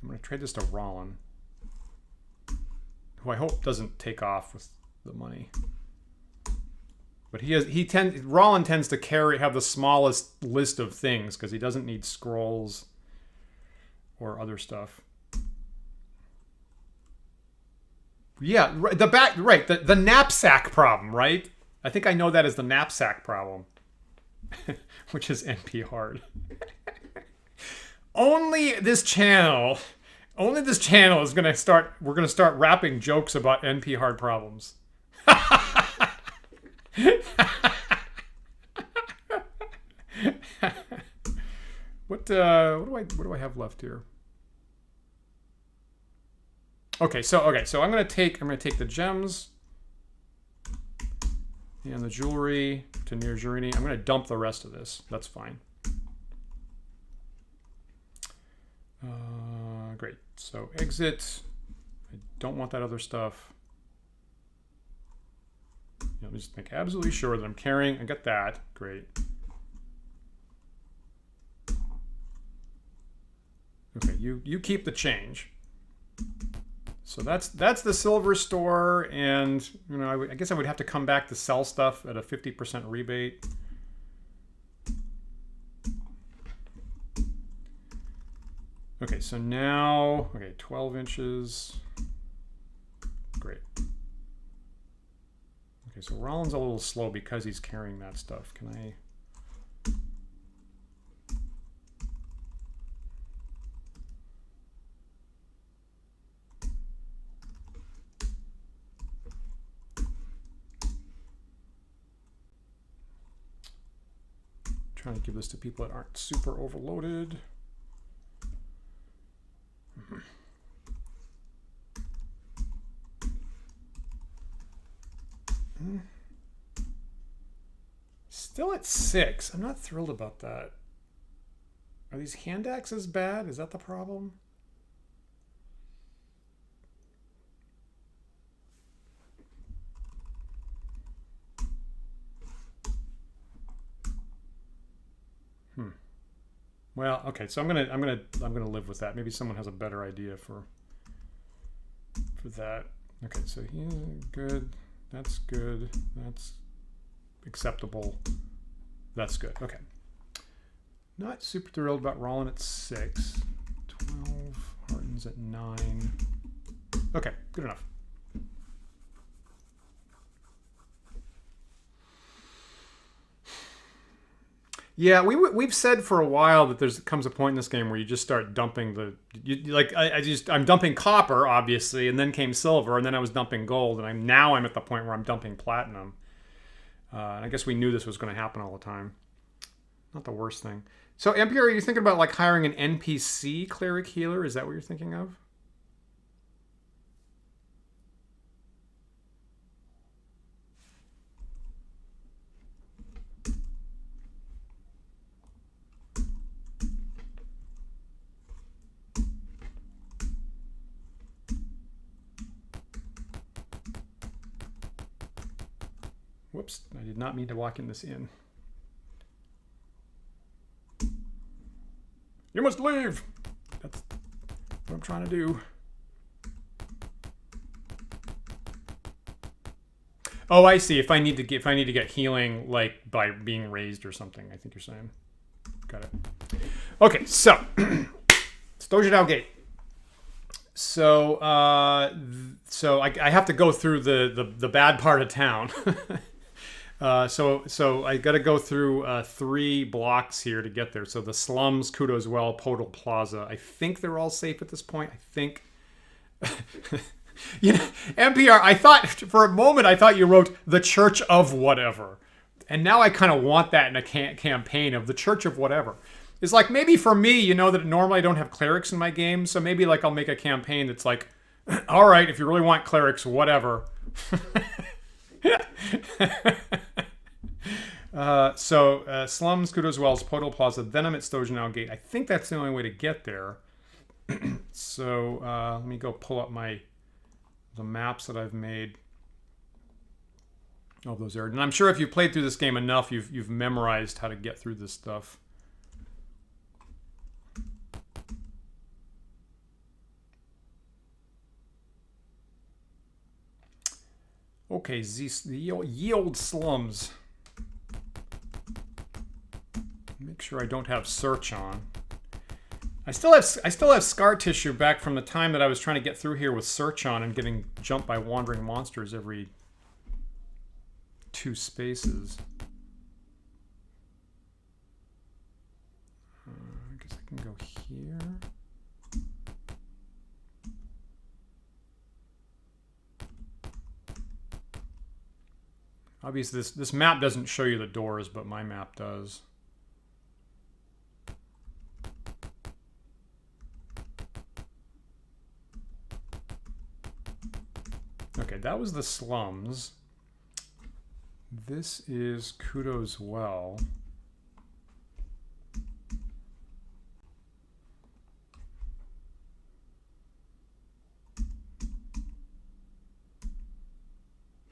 I'm going to trade this to Rollin, who I hope doesn't take off with the money. But Rollin tends to have the smallest list of things because he doesn't need scrolls or other stuff. Yeah, the knapsack problem, right? I think I know that as the knapsack problem, which is NP hard. Only this channel is going to start. We're going to start rapping jokes about NP hard problems. What do I have left here? Okay, so I'm gonna take the gems and the jewelry to near Jurini. I'm gonna dump the rest of this. That's fine. Great. So exit. I don't want that other stuff. Let me just make absolutely sure that I'm carrying. I got that. Great. Okay, you keep the change. So that's the silver store, and you know I guess I would have to come back to sell stuff at a 50% rebate. Okay, so now 12 inches. Great. Okay, so Rollin's a little slow because he's carrying that stuff. Can I? Trying to give this to people that aren't super overloaded. Still at 6. I'm not thrilled about that. Are these hand axes bad? Is that the problem? Well, okay, so I'm gonna live with that. Maybe someone has a better idea for that. Okay, so he's good. That's good. That's acceptable. That's good. Okay. Not super thrilled about rolling at 6. 12. Hardens at 9. Okay, good enough. Yeah, we've said for a while that comes a point in this game where you just start dumping I'm dumping copper, obviously, and then came silver, and then I was dumping gold, and I'm at the point where I'm dumping platinum. And I guess we knew this was going to happen all the time. Not the worst thing. So, Ampere, are you thinking about like hiring an NPC cleric healer? Is that what you're thinking of? Whoops, I did not mean to walk in this inn. You must leave! That's what I'm trying to do. Oh, I see. If I need to get healing, like by being raised or something, I think you're saying. Got it. Okay, so Stojanow Gate. So I have to go through the bad part of town. So I got to go through 3 blocks here to get there. So the slums, Kudo's Well, Podal Plaza. I think they're all safe at this point. I think. You know, NPR, I thought for a moment you wrote the Church of Whatever. And now I kind of want that in a campaign of the Church of Whatever. It's like maybe for me, you know, that normally I don't have clerics in my game. So maybe like I'll make a campaign that's like, all right, if you really want clerics, whatever. Slums, Kudo's Wells, Podal Plaza, then I'm at Stojanow Gate. I think that's the only way to get there. So let me go pull up the maps that I've made of those areas. And I'm sure if you've played through this game enough, you've memorized how to get through this stuff. Okay, the ye old slums. Make sure I don't have search on. I still have scar tissue back from the time that I was trying to get through here with search on and getting jumped by wandering monsters every 2 spaces. I guess I can go here. Obviously, this map doesn't show you the doors, but my map does. Okay, that was the slums. This is Kudo's Well.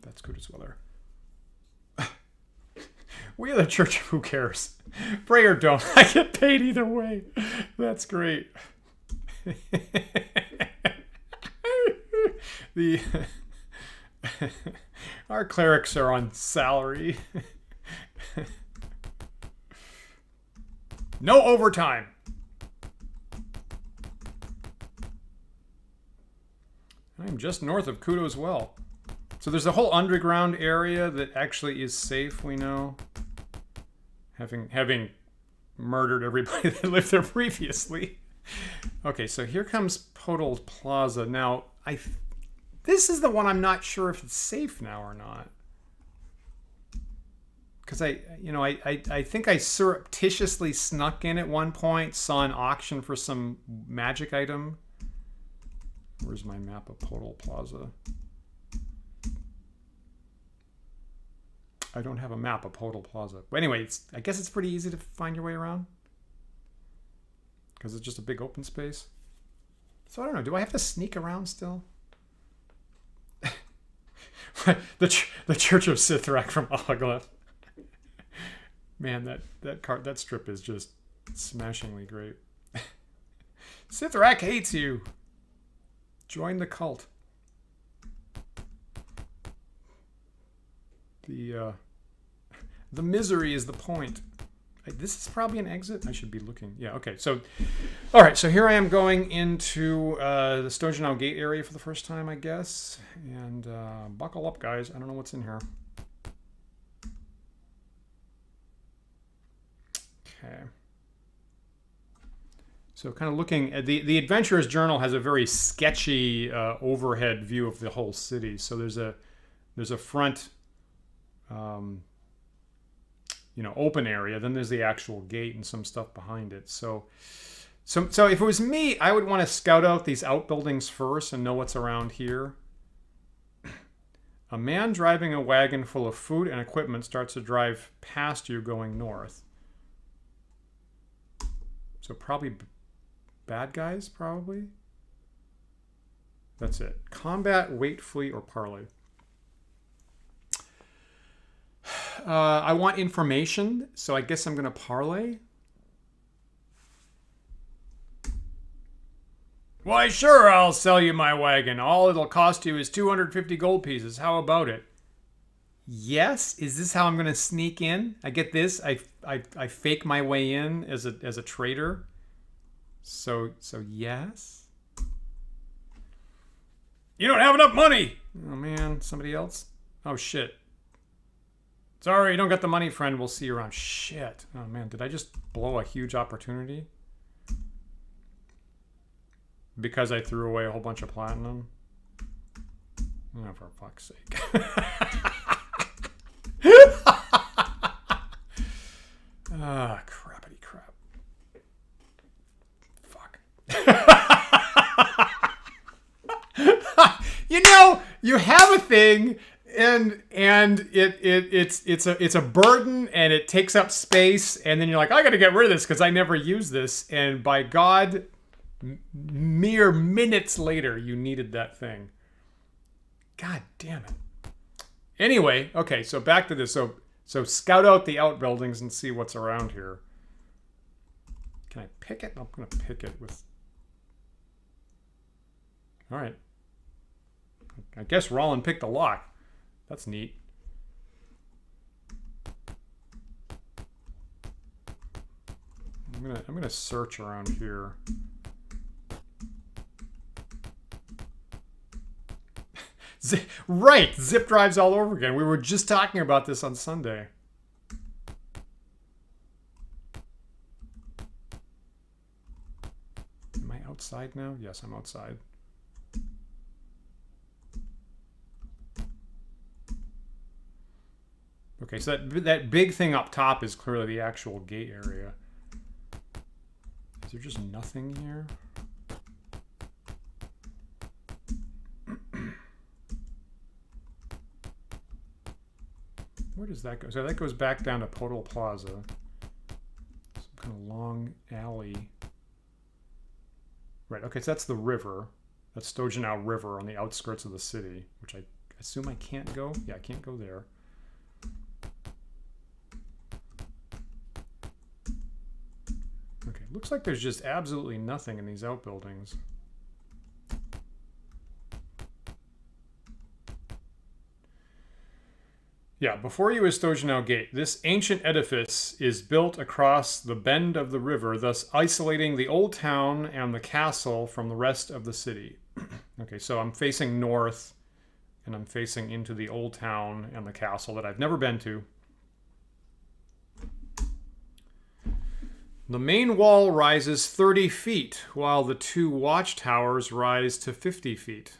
That's Kudo's Well there. We are the Church of Who Cares. Pray or don't. I get paid either way. That's great. Our clerics are on salary. No overtime. I'm just north of Kudo's Well. So there's a whole underground area that actually is safe, we know. Having murdered everybody that lived there previously. Okay, so here comes Podal Plaza. Now, this is the one I'm not sure if it's safe now or not. Because I think I surreptitiously snuck in at one point, saw an auction for some magic item. Where's my map of Podal Plaza? I don't have a map of Podal Plaza. But anyway, I guess it's pretty easy to find your way around. Because it's just a big open space. So I don't know, do I have to sneak around still? the Church of Sithrak from Alagla. Man, that strip is just Smashingly great. Sithrak hates you. Join the cult. The misery is the point. This is probably an exit. I should be looking. Yeah, okay. So, all right. So here I am going into the Stojanow Gate area for the first time, I guess. And buckle up, guys. I don't know what's in here. Okay. So kind of looking at the Adventurer's Journal has a very sketchy overhead view of the whole city. So there's a front, open area. Then there's the actual gate and some stuff behind it. So if it was me, I would want to scout out these outbuildings first and know what's around here. A man driving a wagon full of food and equipment starts to drive past you going north. So probably bad guys, probably. That's it. Combat, wait, flee, or parley. I want information, so I guess I'm going to parley. Why, sure, I'll sell you my wagon. All it'll cost you is 250 gold pieces. How about it? Yes? Is this how I'm going to sneak in? I get this. I fake my way in as a trader. So yes. You don't have enough money. Oh man, somebody else? Oh shit. Sorry, you don't got the money, friend. We'll see you around. Shit. Oh man, did I just blow a huge opportunity? Because I threw away a whole bunch of platinum? Oh, for fuck's sake. Ah, crappity crap. Fuck. You have a thing, and it's a burden, and it takes up space, and then you're like, I got to get rid of this because I never use this, and by God, mere minutes later, you needed that thing. God damn it. Anyway, okay, so back to this. So scout out the outbuildings and see what's around here. Can I pick it? I'm going to pick it with... All right. I guess Rollin picked a lock. That's neat. I'm gonna search around here. Right, zip drives all over again. We were just talking about this on Sunday. Am I outside now? Yes, I'm outside. Okay, so that big thing up top is clearly the actual gate area. Is there just nothing here? Where does that go? So that goes back down to Podol Plaza. Some kind of long alley. Right, okay, so that's the river. That's Stojanow River on the outskirts of the city, which I assume I can't go. Yeah, I can't go there. Okay, looks like there's just absolutely nothing in these outbuildings. Yeah, before you is Stojanow Gate. This ancient edifice is built across the bend of the river, thus isolating the old town and the castle from the rest of the city. Okay, so I'm facing north, and I'm facing into the old town and the castle that I've never been to. The main wall rises 30 feet, while the two watchtowers rise to 50 feet.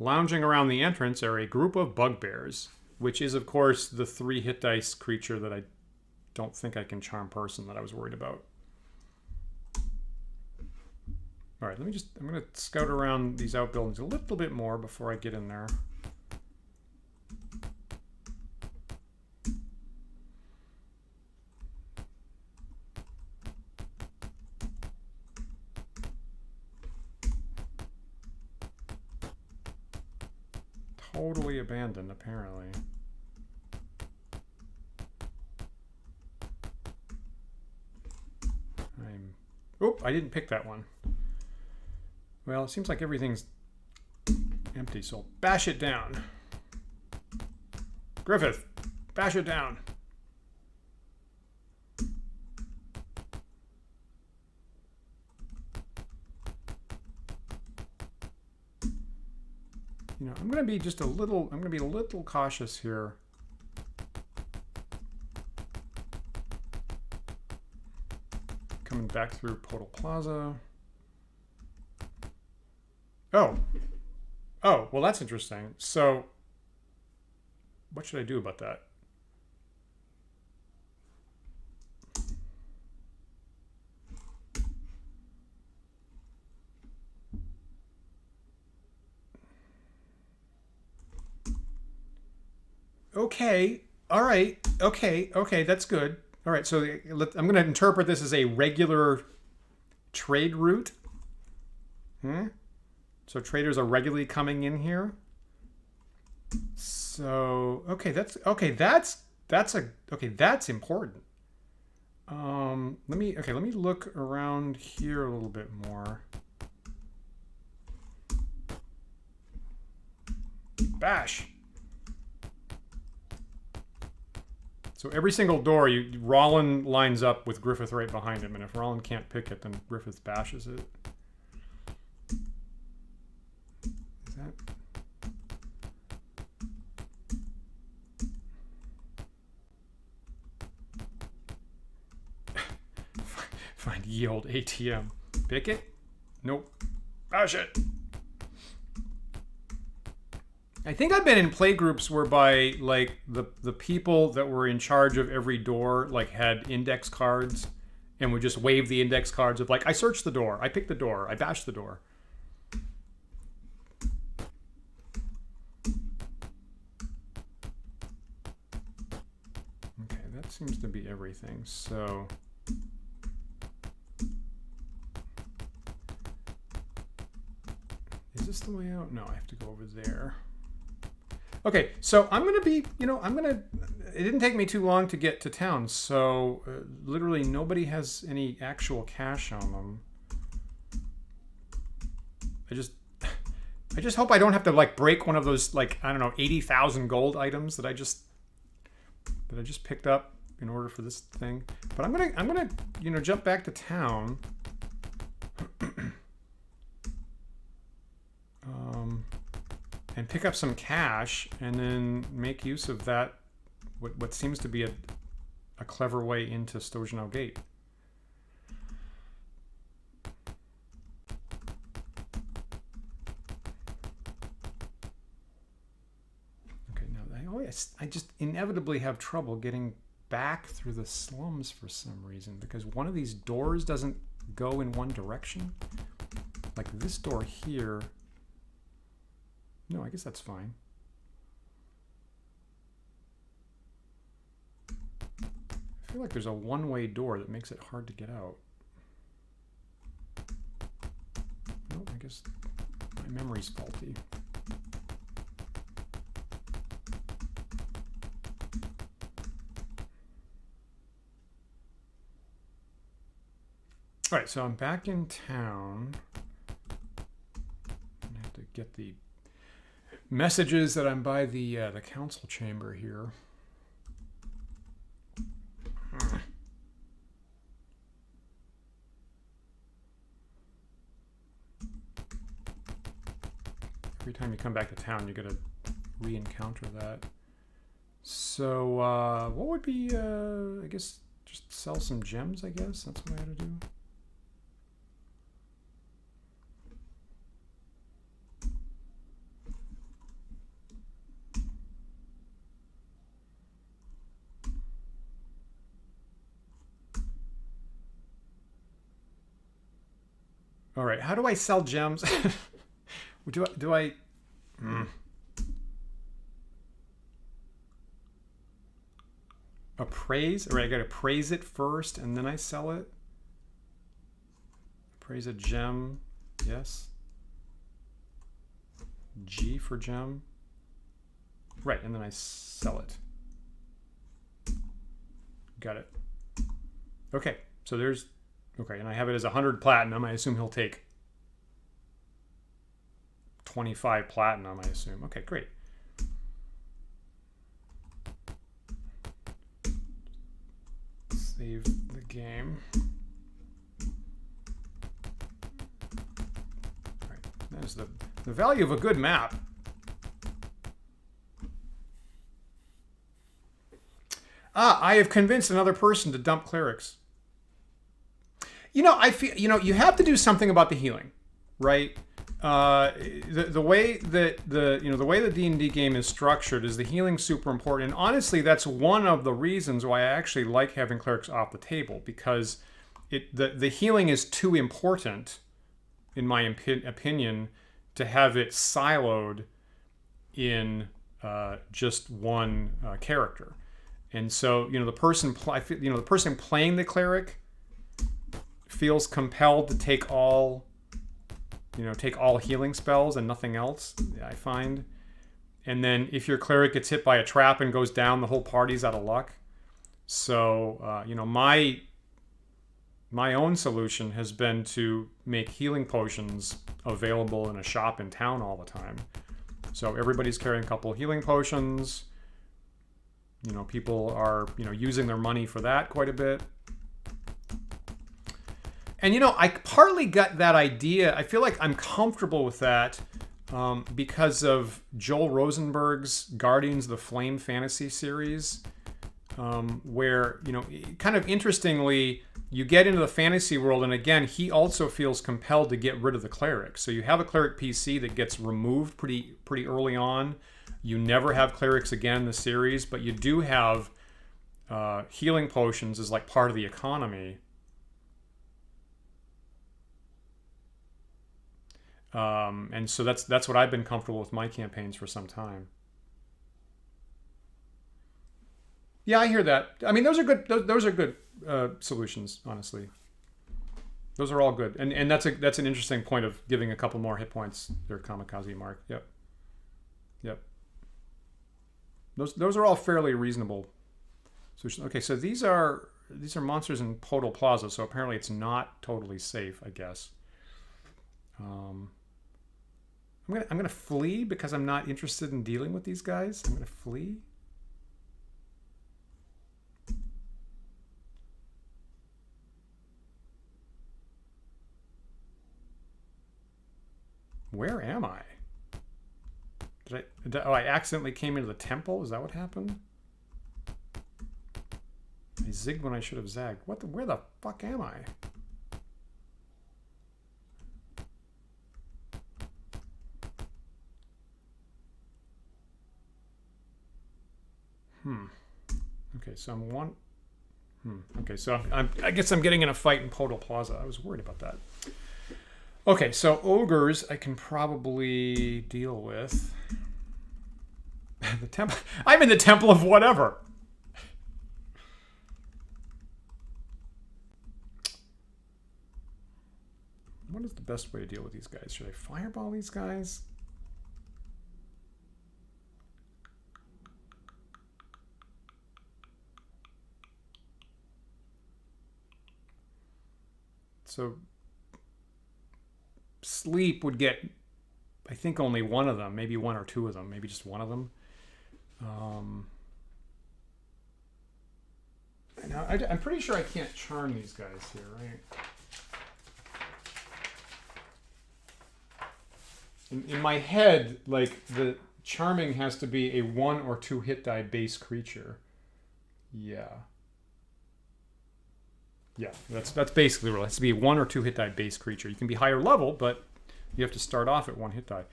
Lounging around the entrance are a group of bugbears, which is, of course, the 3 hit dice creature that I don't think I can charm person that I was worried about. All right, I'm going to scout around these outbuildings a little bit more before I get in there. Totally abandoned, apparently. I didn't pick that one. Well, it seems like everything's empty, so bash it down. Griffith, bash it down. You know, I'm going to be just a little, I'm going to be a little cautious here. Coming back through Portal Plaza. Oh. Oh, well, that's interesting. So, what should I do about that? Okay. All right. Okay. Okay. That's good. All right. So I'm going to interpret this as a regular trade route. So traders are regularly coming in here. So okay, that's important. Let me look around here a little bit more. Bash. So every single door, Rollin lines up with Griffith right behind him, and if Rollin can't pick it, then Griffith bashes it. Is that? Find ye old ATM. Pick it? Nope. Bash it. I think I've been in play groups whereby like the people that were in charge of every door like had index cards and would just wave the index cards of like, I searched the door, I picked the door, I bashed the door. Okay, that seems to be everything. So is this the way out? No, I have to go over there. Okay, so I'm going to be, it didn't take me too long to get to town, so literally nobody has any actual cash on them. I just hope I don't have to like break one of those like, I don't know, 80,000 gold items that I just picked up in order for this thing. But I'm going to jump back to town. And pick up some cash and then make use of that, what seems to be a clever way into Stojanow Gate. Okay, now I just inevitably have trouble getting back through the slums for some reason because one of these doors doesn't go in one direction. Like this door here. No, I guess that's fine. I feel like there's a one-way door that makes it hard to get out. No, I guess my memory's faulty. All right, so I'm back in town. I have to get the messages that I'm by the council chamber here. Every time you come back to town, you gotta re-encounter that. So what would be, I guess, just sell some gems, I guess? That's what I had to do. All right, how do I sell gems? do I? Appraise? All right, I gotta appraise it first and then I sell it. Appraise a gem, yes. G for gem. Right, and then I sell it. Got it. Okay, so there's Okay, and I have it as 100 platinum. I assume he'll take 25 platinum, I assume. Okay, great. Save the game. All right, there's the value of a good map. I have convinced another person to dump clerics. I feel, you have to do something about the healing, right? The way that the way the D&D game is structured is the healing super important. And honestly, that's one of the reasons why I actually like having clerics off the table, because the healing is too important, in my opinion, to have it siloed in just one character. And so, the person playing the cleric feels compelled to take all healing spells and nothing else, I find. And then if your cleric gets hit by a trap and goes down, the whole party's out of luck. So, my own solution has been to make healing potions available in a shop in town all the time. So everybody's carrying a couple of healing potions. People are, using their money for that quite a bit. And, I partly got that idea. I feel like I'm comfortable with that because of Joel Rosenberg's Guardians of the Flame fantasy series, where, kind of interestingly, you get into the fantasy world, and again, he also feels compelled to get rid of the cleric. So you have a cleric PC that gets removed pretty early on. You never have clerics again in the series, but you do have healing potions as like part of the economy. And so that's what I've been comfortable with my campaigns for some time. Yeah, I hear that. I mean, those are good. Those are good solutions, honestly. Those are all good, and that's an interesting point of giving a couple more hit points there, Kamikaze Mark. Yep. Those are all fairly reasonable solutions. Okay, so these are monsters in Podal Plaza, so apparently it's not totally safe, I guess. I'm gonna flee because I'm not interested in dealing with these guys. I'm gonna flee. Where am I? I accidentally came into the temple? Is that what happened? I zigged when I should have zagged. Where the fuck am I? Okay, so I'm one. Okay, so I guess I'm getting in a fight in Podal Plaza. I was worried about that. Okay, so ogres I can probably deal with. The temple. I'm in the temple of whatever. What is the best way to deal with these guys? Should I fireball these guys? So sleep would get, I think, only one of them, maybe one or two of them, maybe just one of them. Now, I'm pretty sure I can't charm these guys here, right? In my head, like, the charming has to be a 1 or 2 hit die base creature. Yeah, that's basically real. It has to be a 1 or 2 hit die base creature. You can be higher level, but you have to start off at 1 hit die.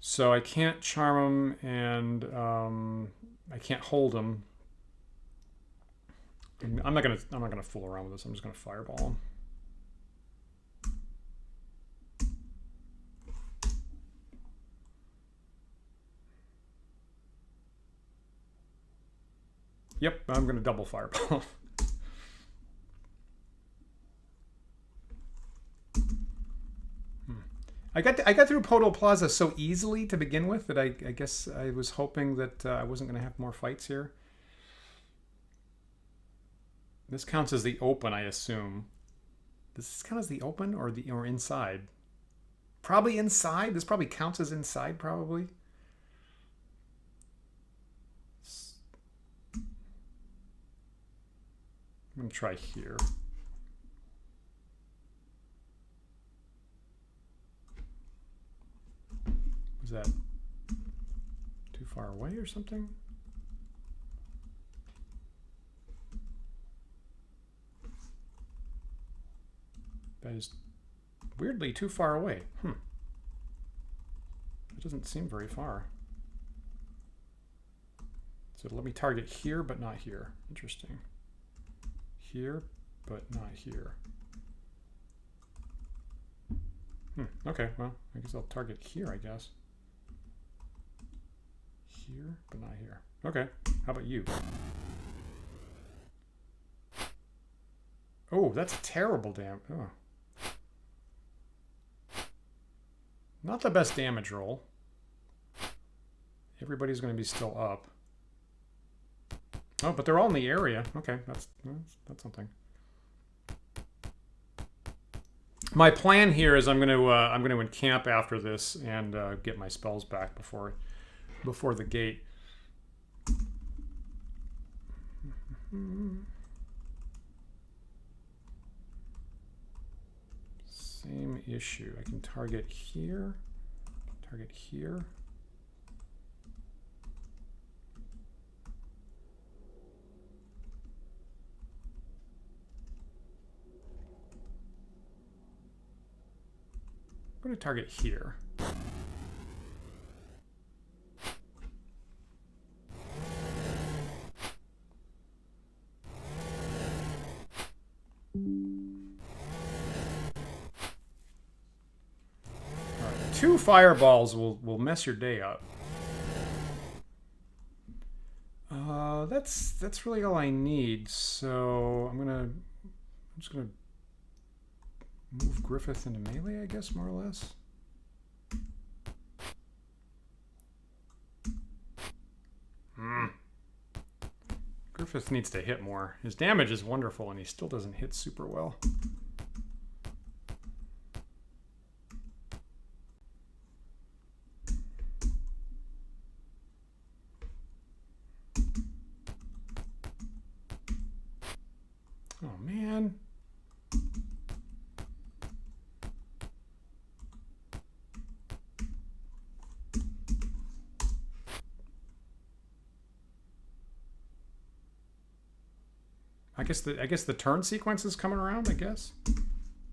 So I can't charm them, and I can't hold them. I'm not gonna fool around with this. I'm just gonna fireball them. Yep, I'm gonna double fireball. I got through Podal Plaza so easily to begin with that I guess I was hoping that I wasn't going to have more fights here. This counts as the open, I assume. This count as the open or inside? Probably inside. This probably counts as inside, probably. I'm gonna try here. Was that too far away or something? That is weirdly too far away. It doesn't seem very far. So let me target here, but not here. Interesting. Here, but not here. Okay, well, I guess I'll target here, I guess. Here, but not here. Okay, how about you? Oh, that's terrible damage. Oh. Not the best damage roll. Everybody's going to be still up. Oh, but they're all in the area. Okay, that's something. My plan here is I'm going to encamp after this and get my spells back before the gate. Same issue. I can target here, target here. I'm going to target here. Two fireballs will mess your day up. That's really all I need. So I'm just gonna move Griffith into melee, I guess, more or less. Griffith needs to hit more. His damage is wonderful, and he still doesn't hit super well. Oh, man. I guess the turn sequence is coming around, I guess.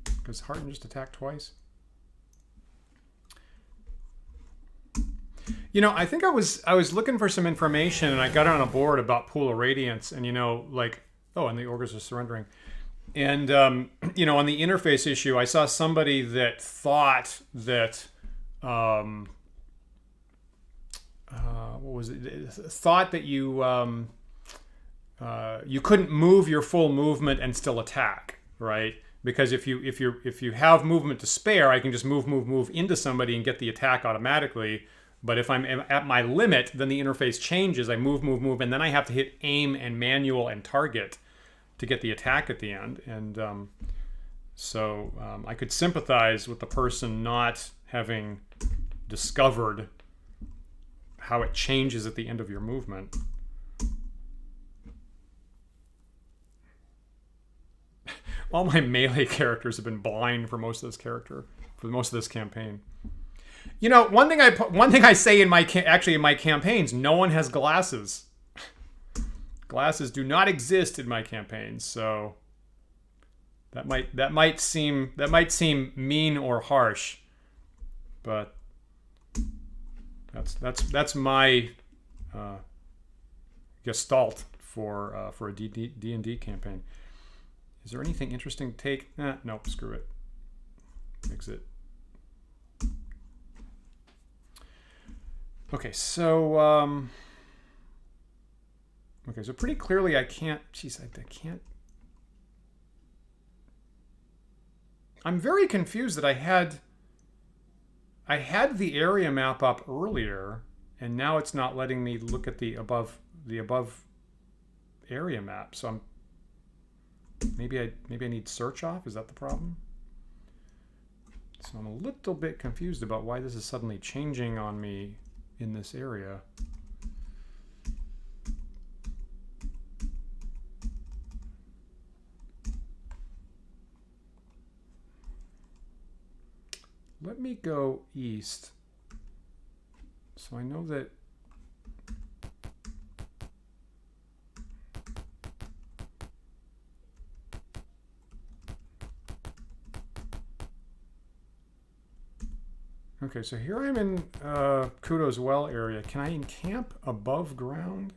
Because Harton just attacked twice. You know, I think I was looking for some information, and I got on a board about Pool of Radiance, and, you know, like, oh, and the ogres are surrendering. And, you know, on the interface issue, I saw somebody that thought that, what was it? Thought that you couldn't move your full movement and still attack, right? Because if you have movement to spare, I can just move into somebody and get the attack automatically. But if I'm at my limit, then the interface changes. I move, and then I have to hit aim and manual and target to get the attack at the end. And so I could sympathize with the person not having discovered how it changes at the end of your movement. All my melee characters have been blind for most of this campaign. You know, one thing I say in my campaigns, no one has glasses. Glasses do not exist in my campaigns, so that might seem mean or harsh, but that's my gestalt for a D&D campaign. Is there anything interesting to take? Nope, screw it. Exit. Okay, so so pretty clearly I can't. Geez, I can't. I'm very confused that I had the area map up earlier, and now it's not letting me look at the above area map. So Maybe I need search off. Is that the problem? So I'm a little bit confused about why this is suddenly changing on me in this area. Let me go east. So I know that okay, so here I'm in Kudo's Well area. Can I encamp above ground?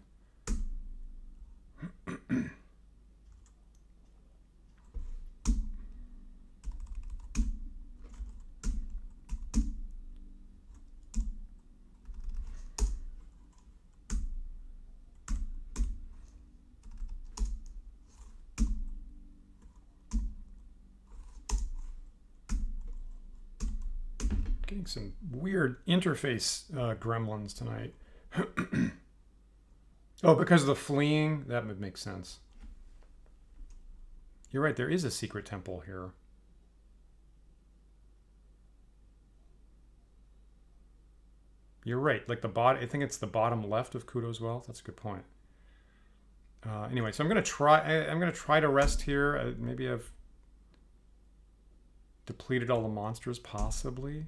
Getting some weird interface gremlins tonight. Oh, because of the fleeing? That would make sense. You're right, there is a secret temple here. You're right, like the bottom, I think it's the bottom left of Kudo's Well. That's a good point. Anyway, so I'm gonna try to rest here. Maybe I've depleted all the monsters, possibly.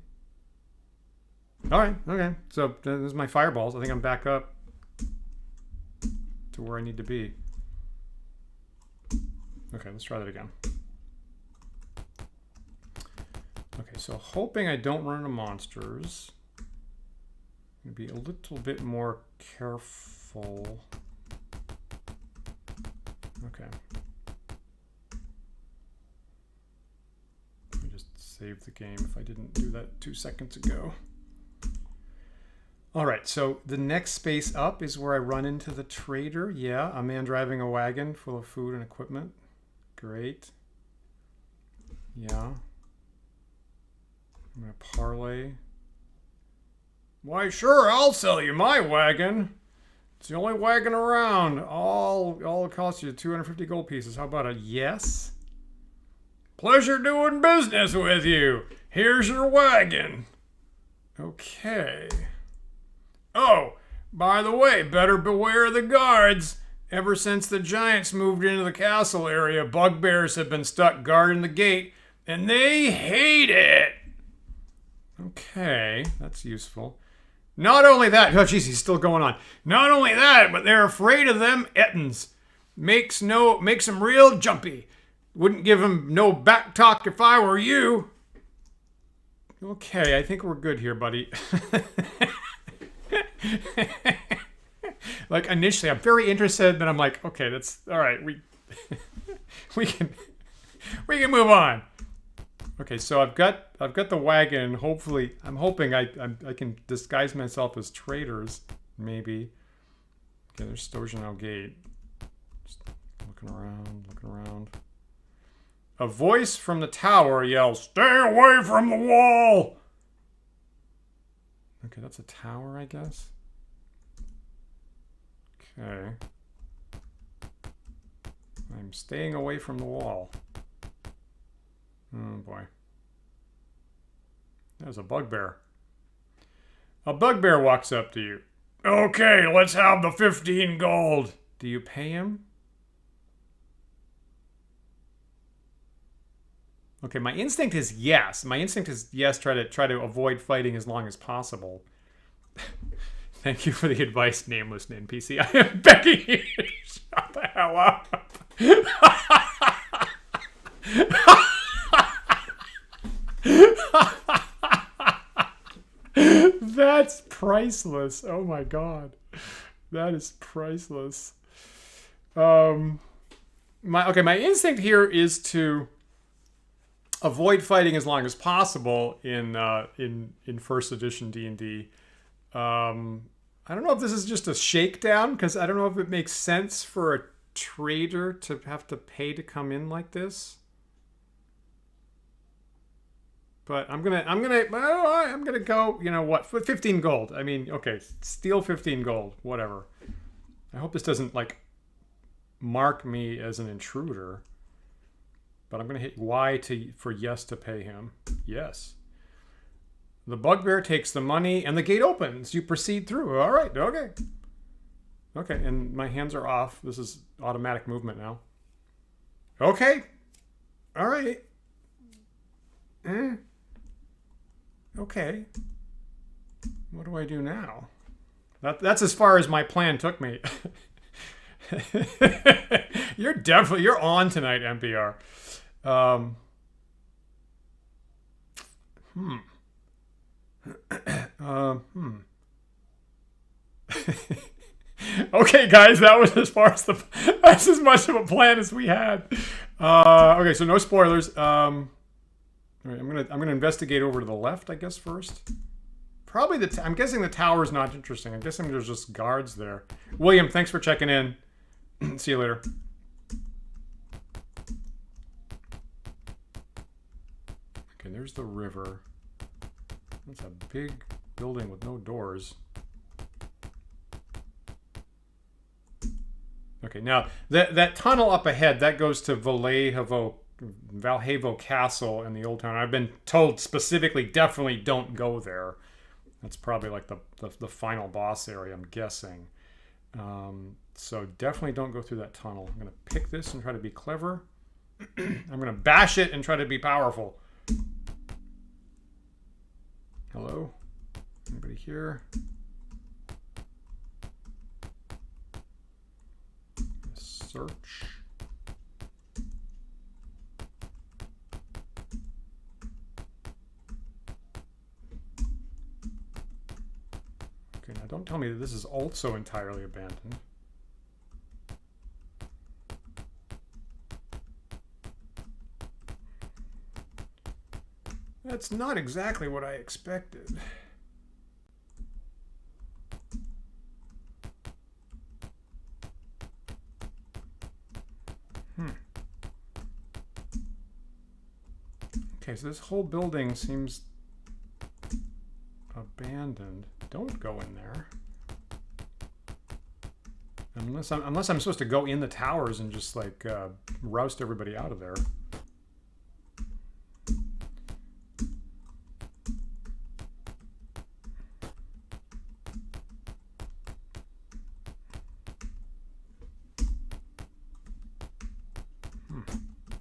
All right, okay. So this is my fireballs. I think I'm back up to where I need to be. Okay, let's try that again. Okay, so hoping I don't run into monsters. I'm gonna be a little bit more careful. Okay. Let me just save the game if I didn't do that 2 seconds ago. All right, so the next space up is where I run into the trader. Yeah, a man driving a wagon full of food and equipment. Great. Yeah. I'm gonna parlay. Why, sure, I'll sell you my wagon. It's the only wagon around. All it costs you 250 gold pieces. How about a yes? Pleasure doing business with you. Here's your wagon. Okay. Oh, by the way, better beware of the guards. Ever since the giants moved into the castle area, bugbears have been stuck guarding the gate, and they hate it. Okay, that's useful. Not only that, oh geez, he's still going on. Not only that, but they're afraid of them Ettins. Makes them real jumpy. Wouldn't give them no back talk if I were you. Okay, I think we're good here, buddy. Like initially, I'm very interested, then I'm like, okay, that's all right. We can move on. Okay, so I've got the wagon. Hopefully, I'm hoping I can disguise myself as traders, maybe. Okay, there's Stojanow Gate. Just looking around. A voice from the tower yells, "Stay away from the wall!" Okay, that's a tower, I guess. Okay. I'm staying away from the wall. Oh boy. There's a bugbear. A bugbear walks up to you. Okay, let's have the 15 gold. Do you pay him? Okay, my instinct is yes. My instinct is yes, try to avoid fighting as long as possible. Thank you for the advice, nameless NPC. I am begging you to shut the hell up. That's priceless. Oh my god. That is priceless. My instinct here is to avoid fighting as long as possible in first edition D&D. I don't know if this is just a shakedown, because I don't know if it makes sense for a trader to have to pay to come in like this. But I'm gonna go, you know what, for 15 gold. I mean, okay, steal 15 gold, whatever. I hope this doesn't like mark me as an intruder. but I'm going to hit Y for yes to pay him. Yes. The bugbear takes the money and the gate opens. You proceed through. All right. Okay. Okay. And my hands are off. This is automatic movement now. Okay. All right. Okay. What do I do now? That's as far as my plan took me. You're on tonight, NPR. Okay, guys, that was that's as much of a plan as we had. Okay, so no spoilers. All right, I'm gonna investigate over to the left, I guess, first. Probably I'm guessing the tower is not interesting. I'm guessing there's just guards there. William, thanks for checking in. See you later. Okay, there's the river. That's a big building with no doors. Okay, now that tunnel up ahead, that goes to Valjevo Castle in the old town. I've been told specifically, definitely don't go there. That's probably like the final boss area, I'm guessing. So definitely don't go through that tunnel. I'm going to pick this and try to be clever. I'm going to bash it and try to be powerful. Hello? Anybody here? Search. Okay, now don't tell me that this is also entirely abandoned. That's not exactly what I expected. Okay, so this whole building seems abandoned. Don't go in there. Unless I'm supposed to go in the towers and just like roust everybody out of there.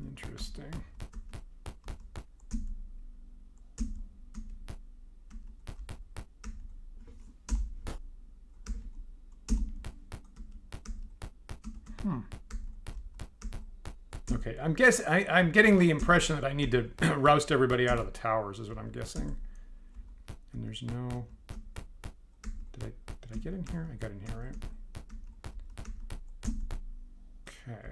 Interesting. Okay, I'm getting the impression that I need to roust everybody out of the towers, is what I'm guessing. And there's no... Did I get in here? I got in here, right? Okay.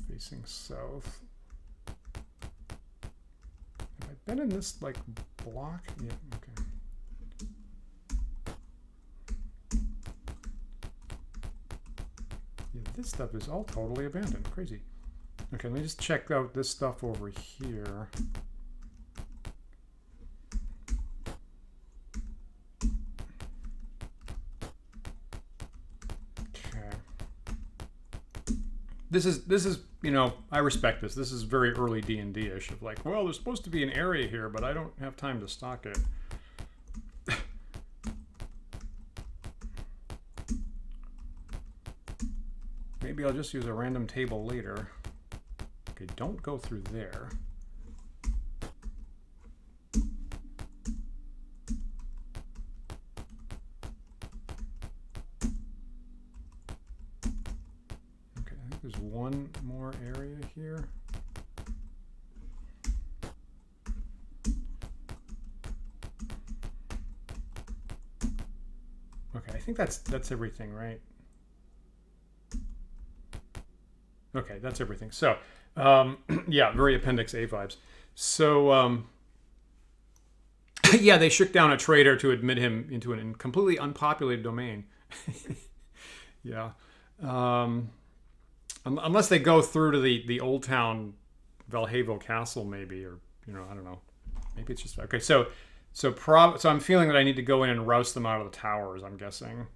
Facing south. Have I been in this, like, block? Yeah, okay. Yeah, this stuff is all totally abandoned. Crazy. Okay, let me just check out this stuff over here. This is, you know, I respect this. This is very early D&D-ish of like, well, there's supposed to be an area here, but I don't have time to stock it. Maybe I'll just use a random table later. Okay, don't go through there. There's one more area here. Okay, I think that's everything, right? Okay, that's everything. So, yeah, very Appendix A vibes. So, yeah, they shook down a traitor to admit him into a completely unpopulated domain. Yeah. Unless they go through to the old town Valjevo Castle, maybe, or, you know, I don't know. Maybe it's just... Okay, so I'm feeling that I need to go in and roust them out of the towers, I'm guessing.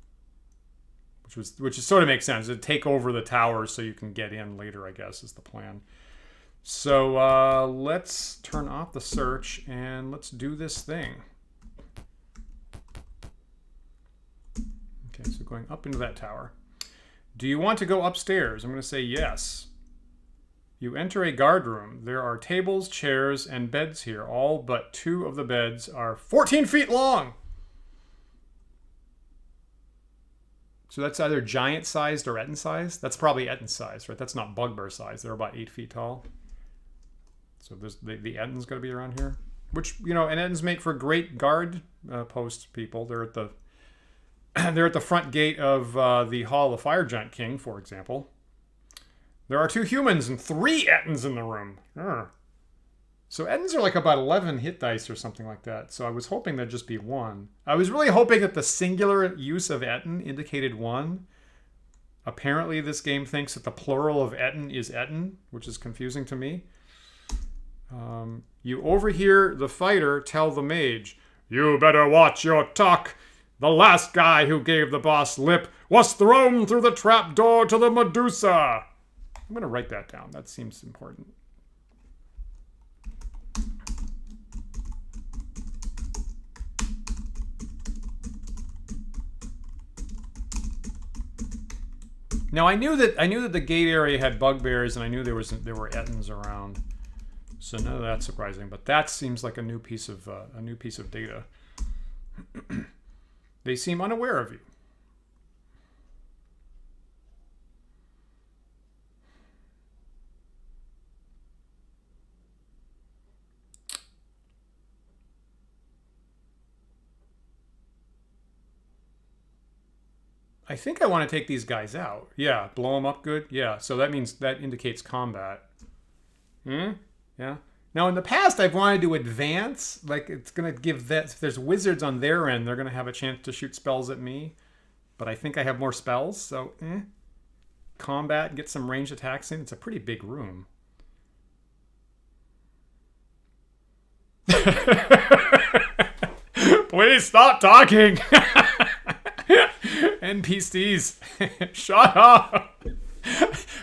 which is sort of makes sense. To take over the towers so you can get in later, I guess, is the plan. So let's turn off the search and let's do this thing. Okay, so going up into that tower. Do you want to go upstairs? I'm going to say yes. You enter a guard room. There are tables, chairs, and beds here. All but 2 of the beds are 14 feet long. So that's either giant-sized or Etten-sized. That's probably Etten-sized, right? That's not bugbear-sized. They're about 8 feet tall. So there's the Etten's got to be around here. Which, you know, and Ettens make for great guard post people. They're at the they're at the front gate of the Hall of the Fire Giant King, for example. There are 2 humans and 3 Ettens in the room. So Ettens are like about 11 hit dice or something like that. So I was hoping there'd just be 1. I was really hoping that the singular use of Etten indicated 1. Apparently this game thinks that the plural of Etten is Etten, which is confusing to me. You overhear the fighter tell the mage, "You better watch your talk. The last guy who gave the boss lip was thrown through the trap door to the Medusa." I'm going to write that down. That seems important. Now I knew that the gate area had bugbears, and I knew there were Ettens around, so none of that's surprising. But that seems like a new piece of data. They seem unaware of you. I think I want to take these guys out. Yeah, blow them up good. Yeah, so that indicates combat. Yeah. Now, in the past, I've wanted to advance. Like, it's going to give that... If there's wizards on their end, they're going to have a chance to shoot spells at me. But I think I have more spells, so... Combat, get some ranged attacks in. It's a pretty big room. Please stop talking! NPCs, shut up.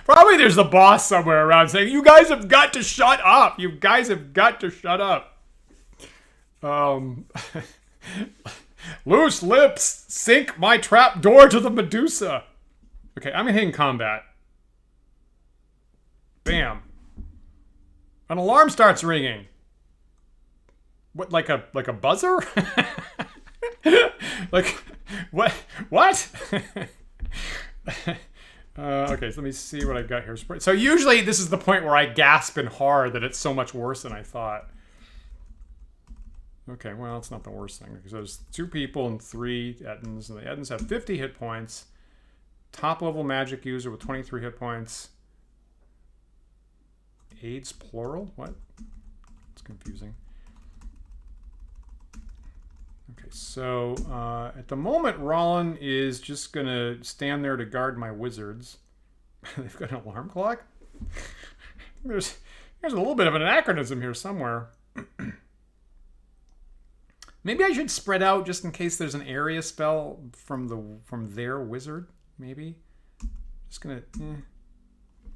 Probably there's a boss somewhere around saying, "You guys have got to shut up. You guys have got to shut up." Loose lips sink my trap door to the Medusa. Okay, I'm hitting combat. Bam. An alarm starts ringing. What, like a buzzer? Like, what? Okay, so let me see what I've got here. So usually this is the point where I gasp in horror that it's so much worse than I thought. Okay, well, it's not the worst thing, because there's 2 people and 3 Ettens, and the Ettens have 50 hit points. Top level magic user with 23 hit points. AIDS plural? What? It's confusing. Okay, so at the moment, Rollin is just going to stand there to guard my wizards. They've got an alarm clock? There's a little bit of an anachronism here somewhere. Maybe I should spread out just in case there's an area spell from their wizard, maybe? Just going to...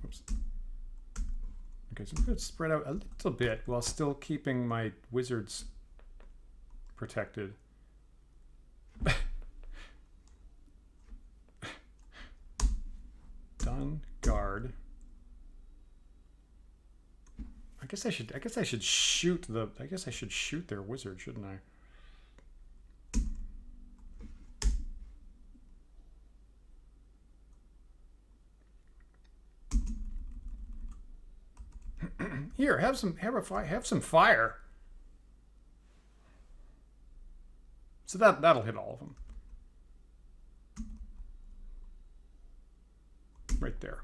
Oops. Okay, so I'm going to spread out a little bit while still keeping my wizards protected. Done. Guard. I guess I should shoot their wizard, shouldn't I? Here, have some fire. So that'll hit all of them. Right there.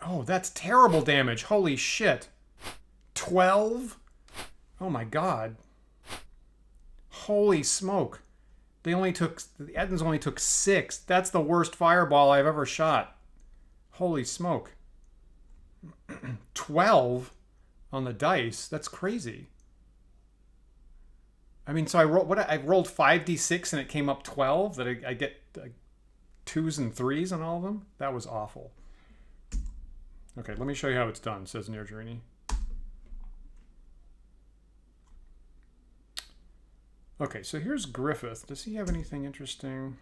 Oh, that's terrible damage. Holy shit. 12? Oh my god. Holy smoke. The Ettens only took 6. That's the worst fireball I've ever shot. Holy smoke. 12 on the dice. That's crazy. I mean, so I rolled 5d6 and it came up 12. That I get 2s and 3s on all of them. That was awful. Okay, let me show you how it's done, says Nirjarini. Okay, so here's Griffith. Does he have anything interesting?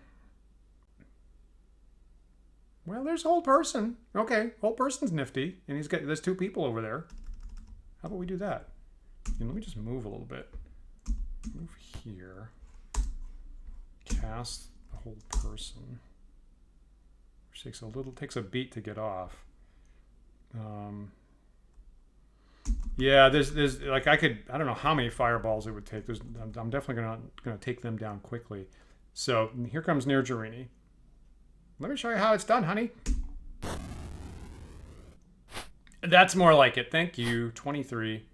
Well, there's whole person. Okay, whole person's nifty, and there's 2 people over there. How about we do that? And let me just move a little bit. Move here. Cast the whole person. Which takes a beat to get off. Yeah, there's like I don't know how many fireballs it would take. I'm definitely gonna take them down quickly. So here comes Nirjarini. Let me show you how it's done, honey. That's more like it. Thank you. 23.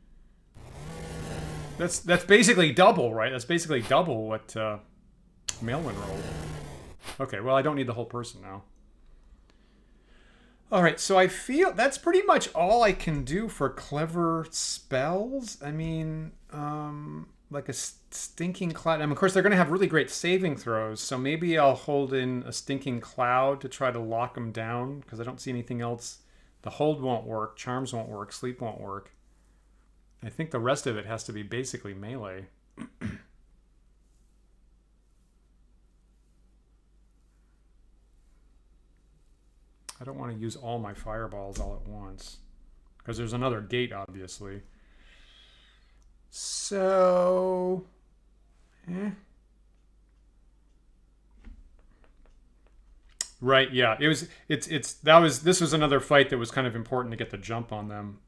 That's basically double, right? That's basically double what Maelwyn rolled. Okay, well I don't need the whole person now. All right, so I feel that's pretty much all I can do for clever spells. I mean, like a stinking cloud. I mean, of course, they're going to have really great saving throws, so maybe I'll hold in a stinking cloud to try to lock them down, because I don't see anything else. The hold won't work, charms won't work, sleep won't work. I think the rest of it has to be basically melee. I don't want to use all my fireballs all at once, because there's another gate, obviously. So, right, yeah. This was another fight that was kind of important to get the jump on them.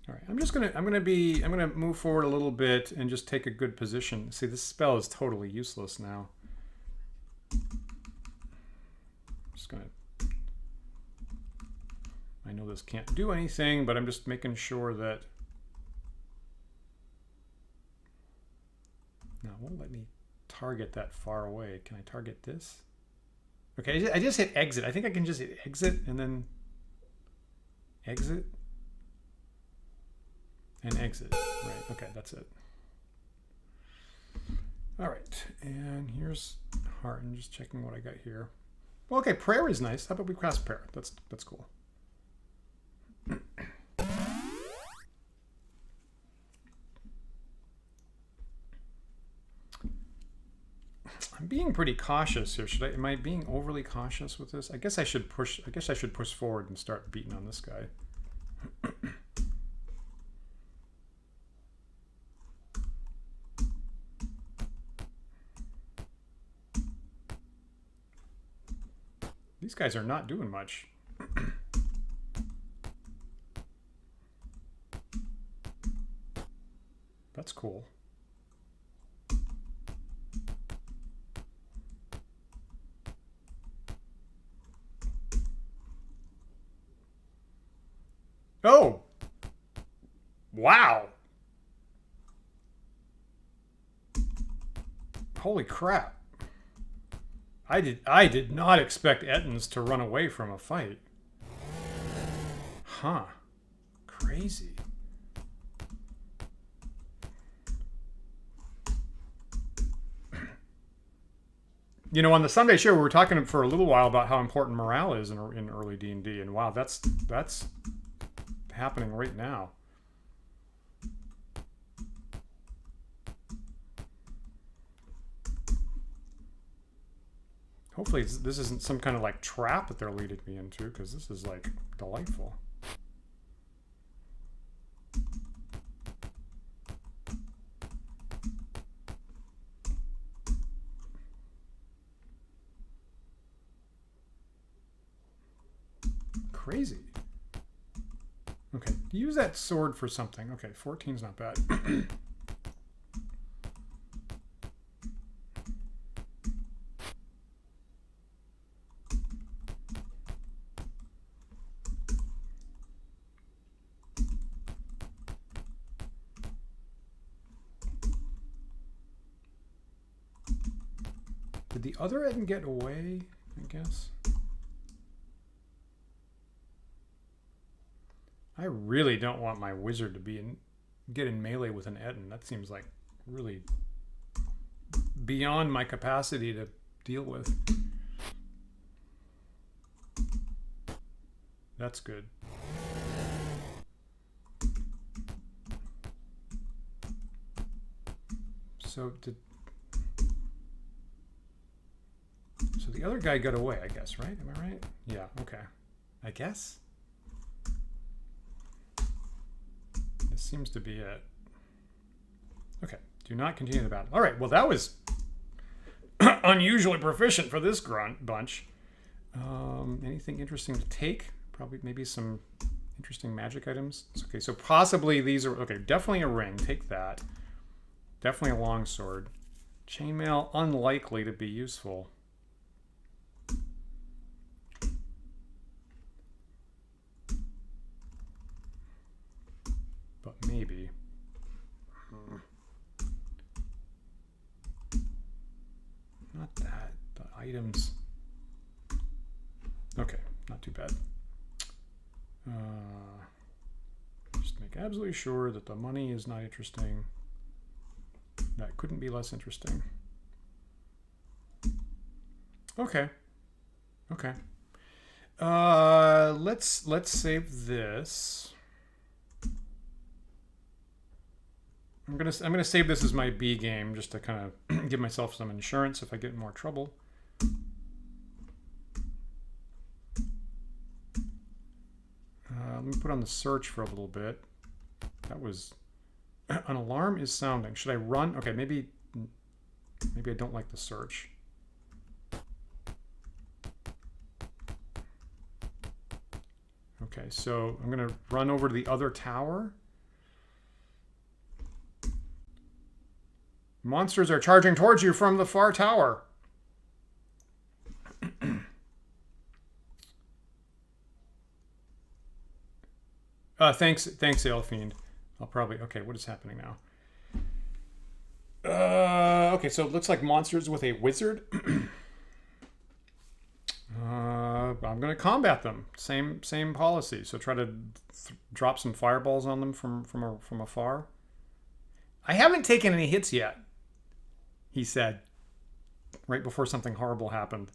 All right, I'm gonna move forward a little bit and just take a good position. See, this spell is totally useless now. Just gonna. I know this can't do anything, but I'm just making sure that. No, it won't let me target that far away. Can I target this? Okay, I just hit exit. I think I can just hit exit and then exit. And exit. Right, okay, that's it. All right, and here's heart. I'm just checking what I got here. Well, okay, prayer is nice. How about we cast prayer? That's cool. I'm being pretty cautious here. Am I being overly cautious with this? I guess I should push forward and start beating on this guy. These guys are not doing much. That's cool. Oh! Wow! Holy crap. I did not expect Ettins to run away from a fight. Huh. Crazy. You know, on the Sunday show, we were talking for a little while about how important morale is in early D&D, and wow, that's happening right now. Hopefully this isn't some kind of like trap that they're leading me into, because this is like delightful. Crazy. Okay, use that sword for something. Okay, 14's not bad. Did the other Eden get away, I guess? I really don't want my wizard to get in melee with an Eden. That seems like really beyond my capacity to deal with. That's good. So the other guy got away, I guess, right? Am I right? Yeah, okay. I guess. This seems to be it. Okay, do not continue the battle. All right, well, that was unusually proficient for this bunch. Anything interesting to take? Probably maybe some interesting magic items. Okay, so possibly these are, okay, definitely a ring. Take that. Definitely a longsword. Chainmail, unlikely to be useful. But maybe. Not that. The items. Okay, not too bad. Just make absolutely sure that the money is not interesting. That couldn't be less interesting. Okay. Okay. Let's save this. I'm gonna save this as my B game just to kind of give myself some insurance if I get in more trouble. Let me put on the search for a little bit. That was an alarm is sounding. Should I run? Okay, maybe I don't like the search. Okay, so I'm gonna run over to the other tower. Monsters are charging towards you from the far tower. Thanks, Elfiend. I'll probably, okay, what is happening now? Okay, so it looks like monsters with a wizard. I'm going to combat them. Same policy. So try to drop some fireballs on them from afar. I haven't taken any hits yet, he said, right before something horrible happened.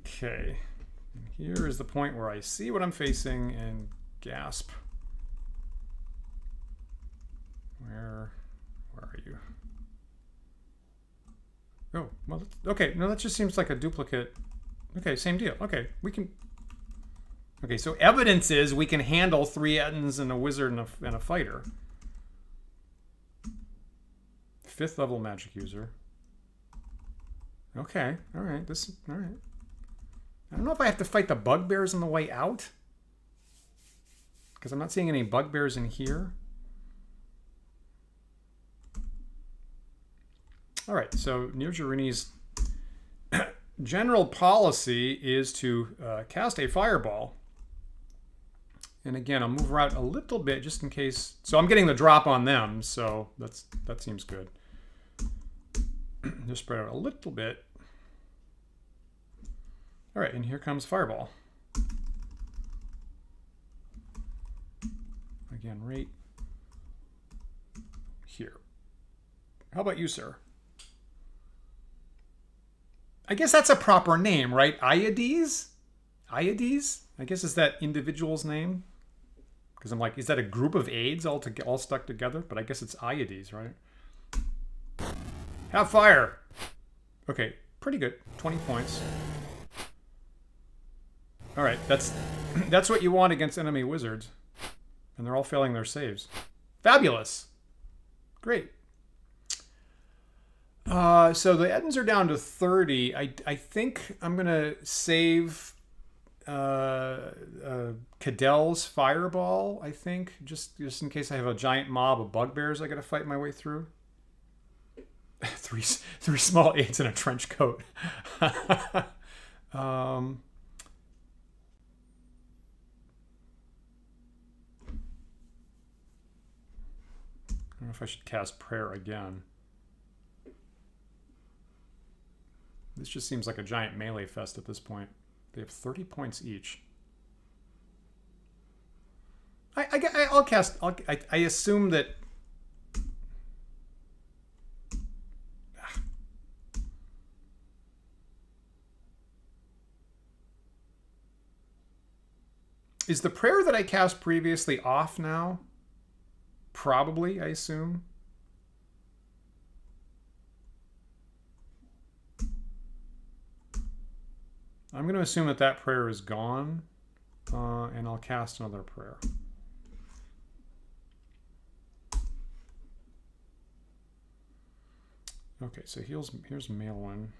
Okay. And here is the point where I see what I'm facing and gasp. Where are you? Oh, well, okay. No, that just seems like a duplicate. Okay, same deal. Okay, we can... Okay, so evidence is we can handle 3 Ettins and a wizard and a fighter. 5th level magic user. Okay, all right. All right. I don't know if I have to fight the bugbears on the way out, because I'm not seeing any bugbears in here. All right, so Nirjarini's general policy is to cast a fireball. And again, I'll move around a little bit just in case. So I'm getting the drop on them, so that seems good. Just spread out a little bit. All right, and here comes fireball. Again, right here. How about you, sir? I guess that's a proper name, right? Iades? Iades? I guess is that individual's name? Because I'm like, is that a group of aides all stuck together? But I guess it's Iades, right? Have fire. Okay, pretty good. 20 points. All right, that's what you want against enemy wizards. And they're all failing their saves. Fabulous. Great. So the Ettins are down to 30. I think I'm going to save Cadell's fireball, I think, just in case I have a giant mob of bugbears I got to fight my way through. three small aides in a trench coat. I don't know if I should cast prayer again. This just seems like a giant melee fest at this point. They have 30 points each. I'll cast. I assume that. Is the prayer that I cast previously off now? Probably, I assume. I'm going to assume that that prayer is gone, and I'll cast another prayer. Okay, so here's Malin.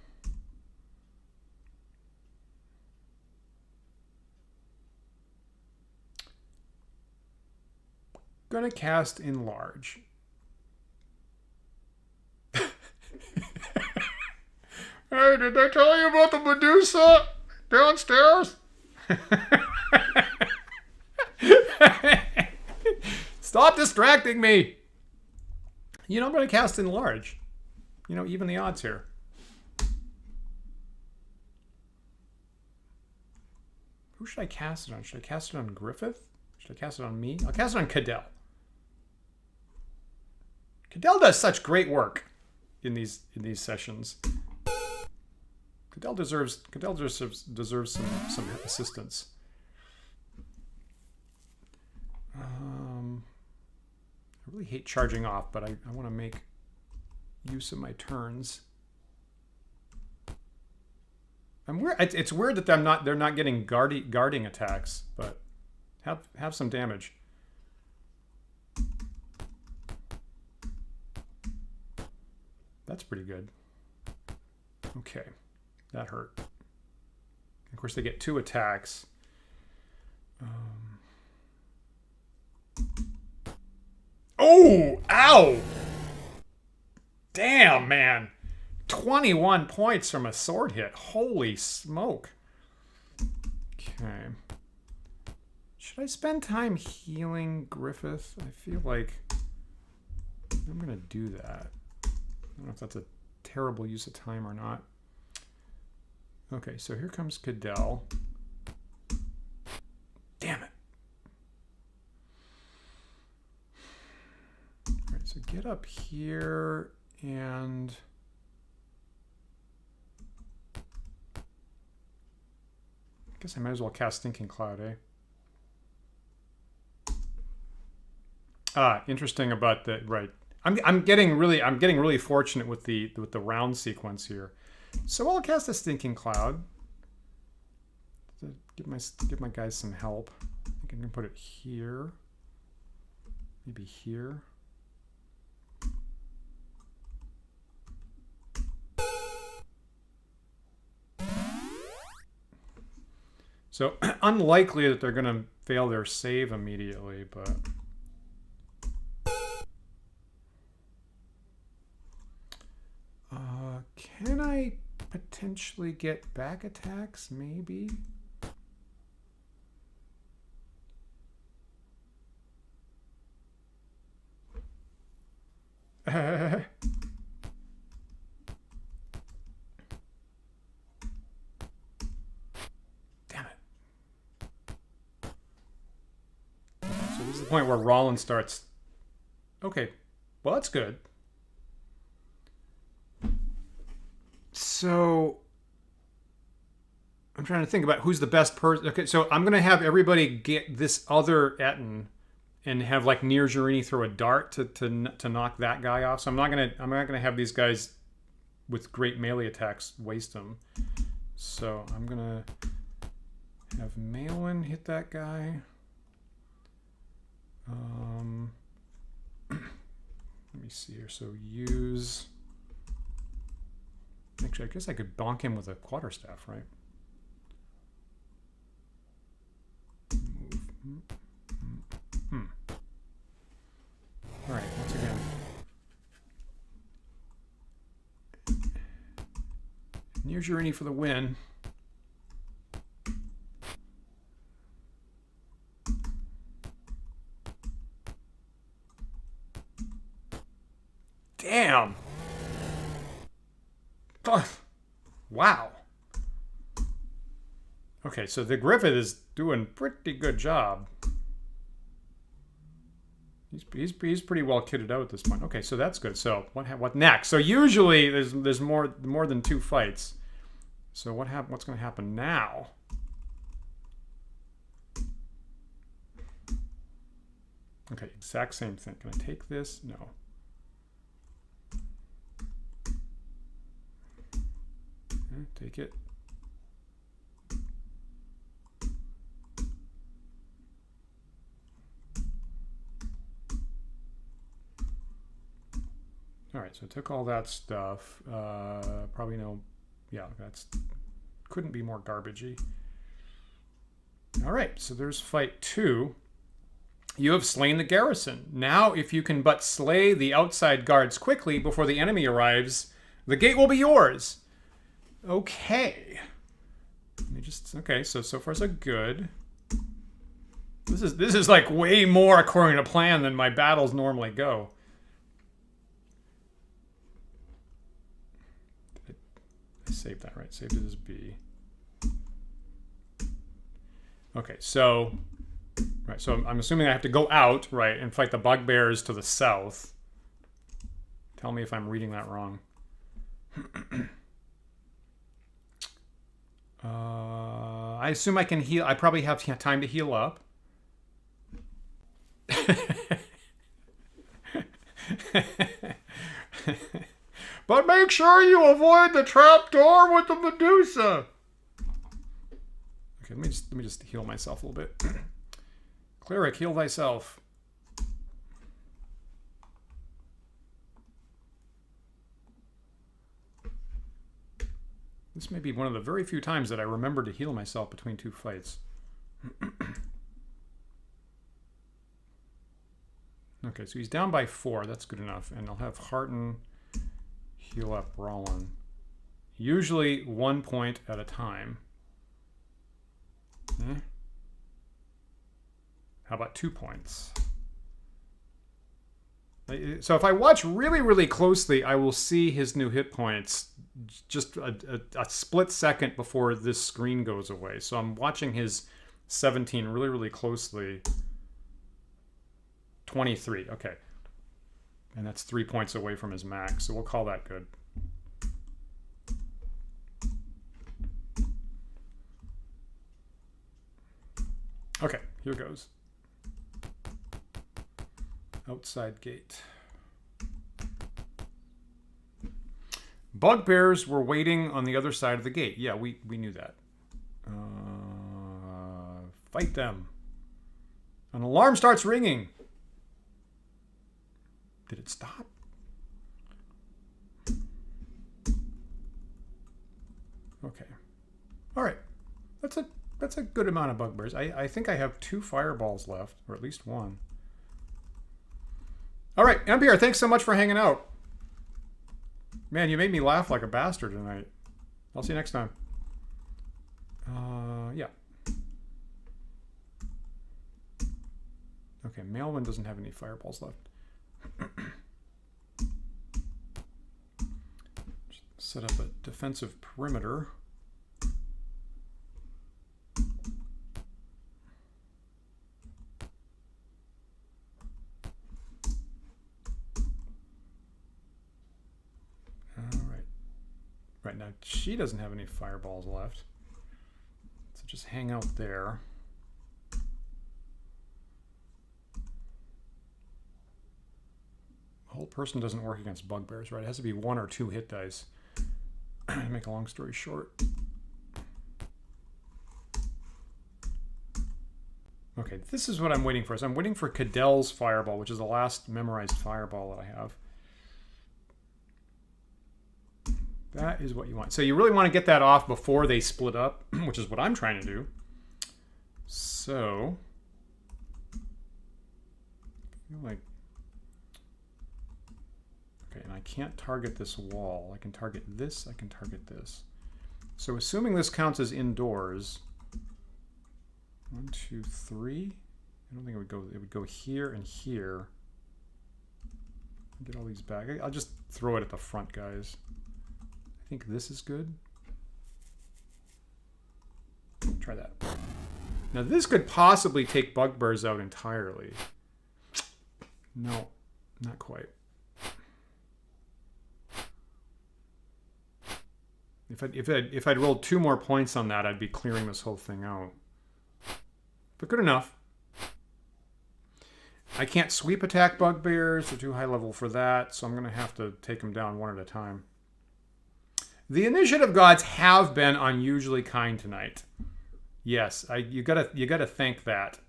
Gonna cast Enlarge. Hey, did I tell you about the Medusa downstairs? Stop distracting me. You know, I'm gonna cast Enlarge. You know, even the odds here. Who should I cast it on? Should I cast it on Griffith? Should I cast it on me? I'll cast it on Cadell. Cadell does such great work in these sessions. Cadell deserves some assistance. I really hate charging off, but I want to make use of my turns. It's weird that they're not getting guarding attacks, but have some damage. That's pretty good. Okay, that hurt. Of course, they get 2 attacks. Oh, ow! Damn, man. 21 points from a sword hit. Holy smoke. Okay. Should I spend time healing Griffith? I feel like I'm going to do that. I don't know if that's a terrible use of time or not. Okay, so here comes Cadell. Damn it. All right, so get up here and... I guess I might as well cast Thinking Cloud, eh? Ah, interesting about the right. I'm getting really fortunate with the round sequence here. So I'll cast a Thinking Cloud to give my guys some help. I think I'm gonna put it here, maybe here. So unlikely that they're gonna fail their save immediately, but. Can I potentially get back attacks? Maybe. Damn it. So this is the point where Rollin starts. Okay, well, that's good. So I'm trying to think about who's the best person. Okay, so I'm gonna have everybody get this other Etten and have like Nirjarini throw a dart to knock that guy off. So I'm not gonna have these guys with great melee attacks waste them. So I'm gonna have Malin hit that guy. Let me see here. So use. Actually, I guess I could bonk him with a quarterstaff, right? Move. All right, once again. Nirjarini for the win. Damn. Wow. Okay, so the Griffith is doing pretty good job. He's pretty well kitted out at this point. Okay, so that's good. So what next? So usually there's more than 2 fights. So what's going to happen now? Okay, exact same thing. Can I take this? No. Okay, take it. All right, so I took all that stuff. Probably no, yeah, couldn't be more garbagey. All right, so there's fight 2. You have slain the garrison. Now, if you can but slay the outside guards quickly before the enemy arrives, the gate will be yours. Okay. Let me just, okay, so far so good. This is like way more according to plan than my battles normally go. I saved that, right? Saved it as B. Okay, so right, so I'm assuming I have to go out, right, and fight the bugbears to the south. Tell me if I'm reading that wrong. I assume I can heal. I probably have time to heal up. But make sure you avoid the trapdoor with the Medusa. Okay, let me just heal myself a little bit. Cleric, heal thyself. This may be one of the very few times that I remember to heal myself between 2 fights. Okay, so he's down by 4. That's good enough. And I'll have Harton heal up Rollin. Usually 1 point at a time. How about 2 points? So if I watch really, really closely, I will see his new hit points just a split second before this screen goes away. So I'm watching his 17 really, really closely. 23, okay. And that's 3 points away from his max, so we'll call that good. Okay, here goes. Outside gate. Bugbears were waiting on the other side of the gate. Yeah, we knew that. Fight them. An alarm starts ringing. Did it stop? Okay. All right. That's a good amount of bugbears. I think I have 2 fireballs left, or at least 1. All right, Empire, thanks so much for hanging out. Man, you made me laugh like a bastard tonight. I'll see you next time. Yeah. Okay, Mailman doesn't have any fireballs left. Set up a defensive perimeter. Right now, she doesn't have any fireballs left. So just hang out there. Whole person doesn't work against bugbears, right? It has to be 1 or 2 hit dice. Make a long story short. Okay, this is what I'm waiting for. So I'm waiting for Cadell's fireball, which is the last memorized fireball that I have. That is what you want. So you really want to get that off before they split up, which is what I'm trying to do. So, I feel like, okay, and I can't target this wall. I can target this, I can target this. So assuming this counts as indoors, 1, 2, 3. I don't think it would go here and here. Get all these back. I'll just throw it at the front, guys. I think this is good. Try that. Now this could possibly take bugbears out entirely. No, not quite. If I'd rolled 2 more points on that, I'd be clearing this whole thing out. But good enough. I can't sweep attack bugbears. They're too high level for that, so I'm going to have to take them down one at a time. The initiative gods have been unusually kind tonight. Yes, you gotta thank that.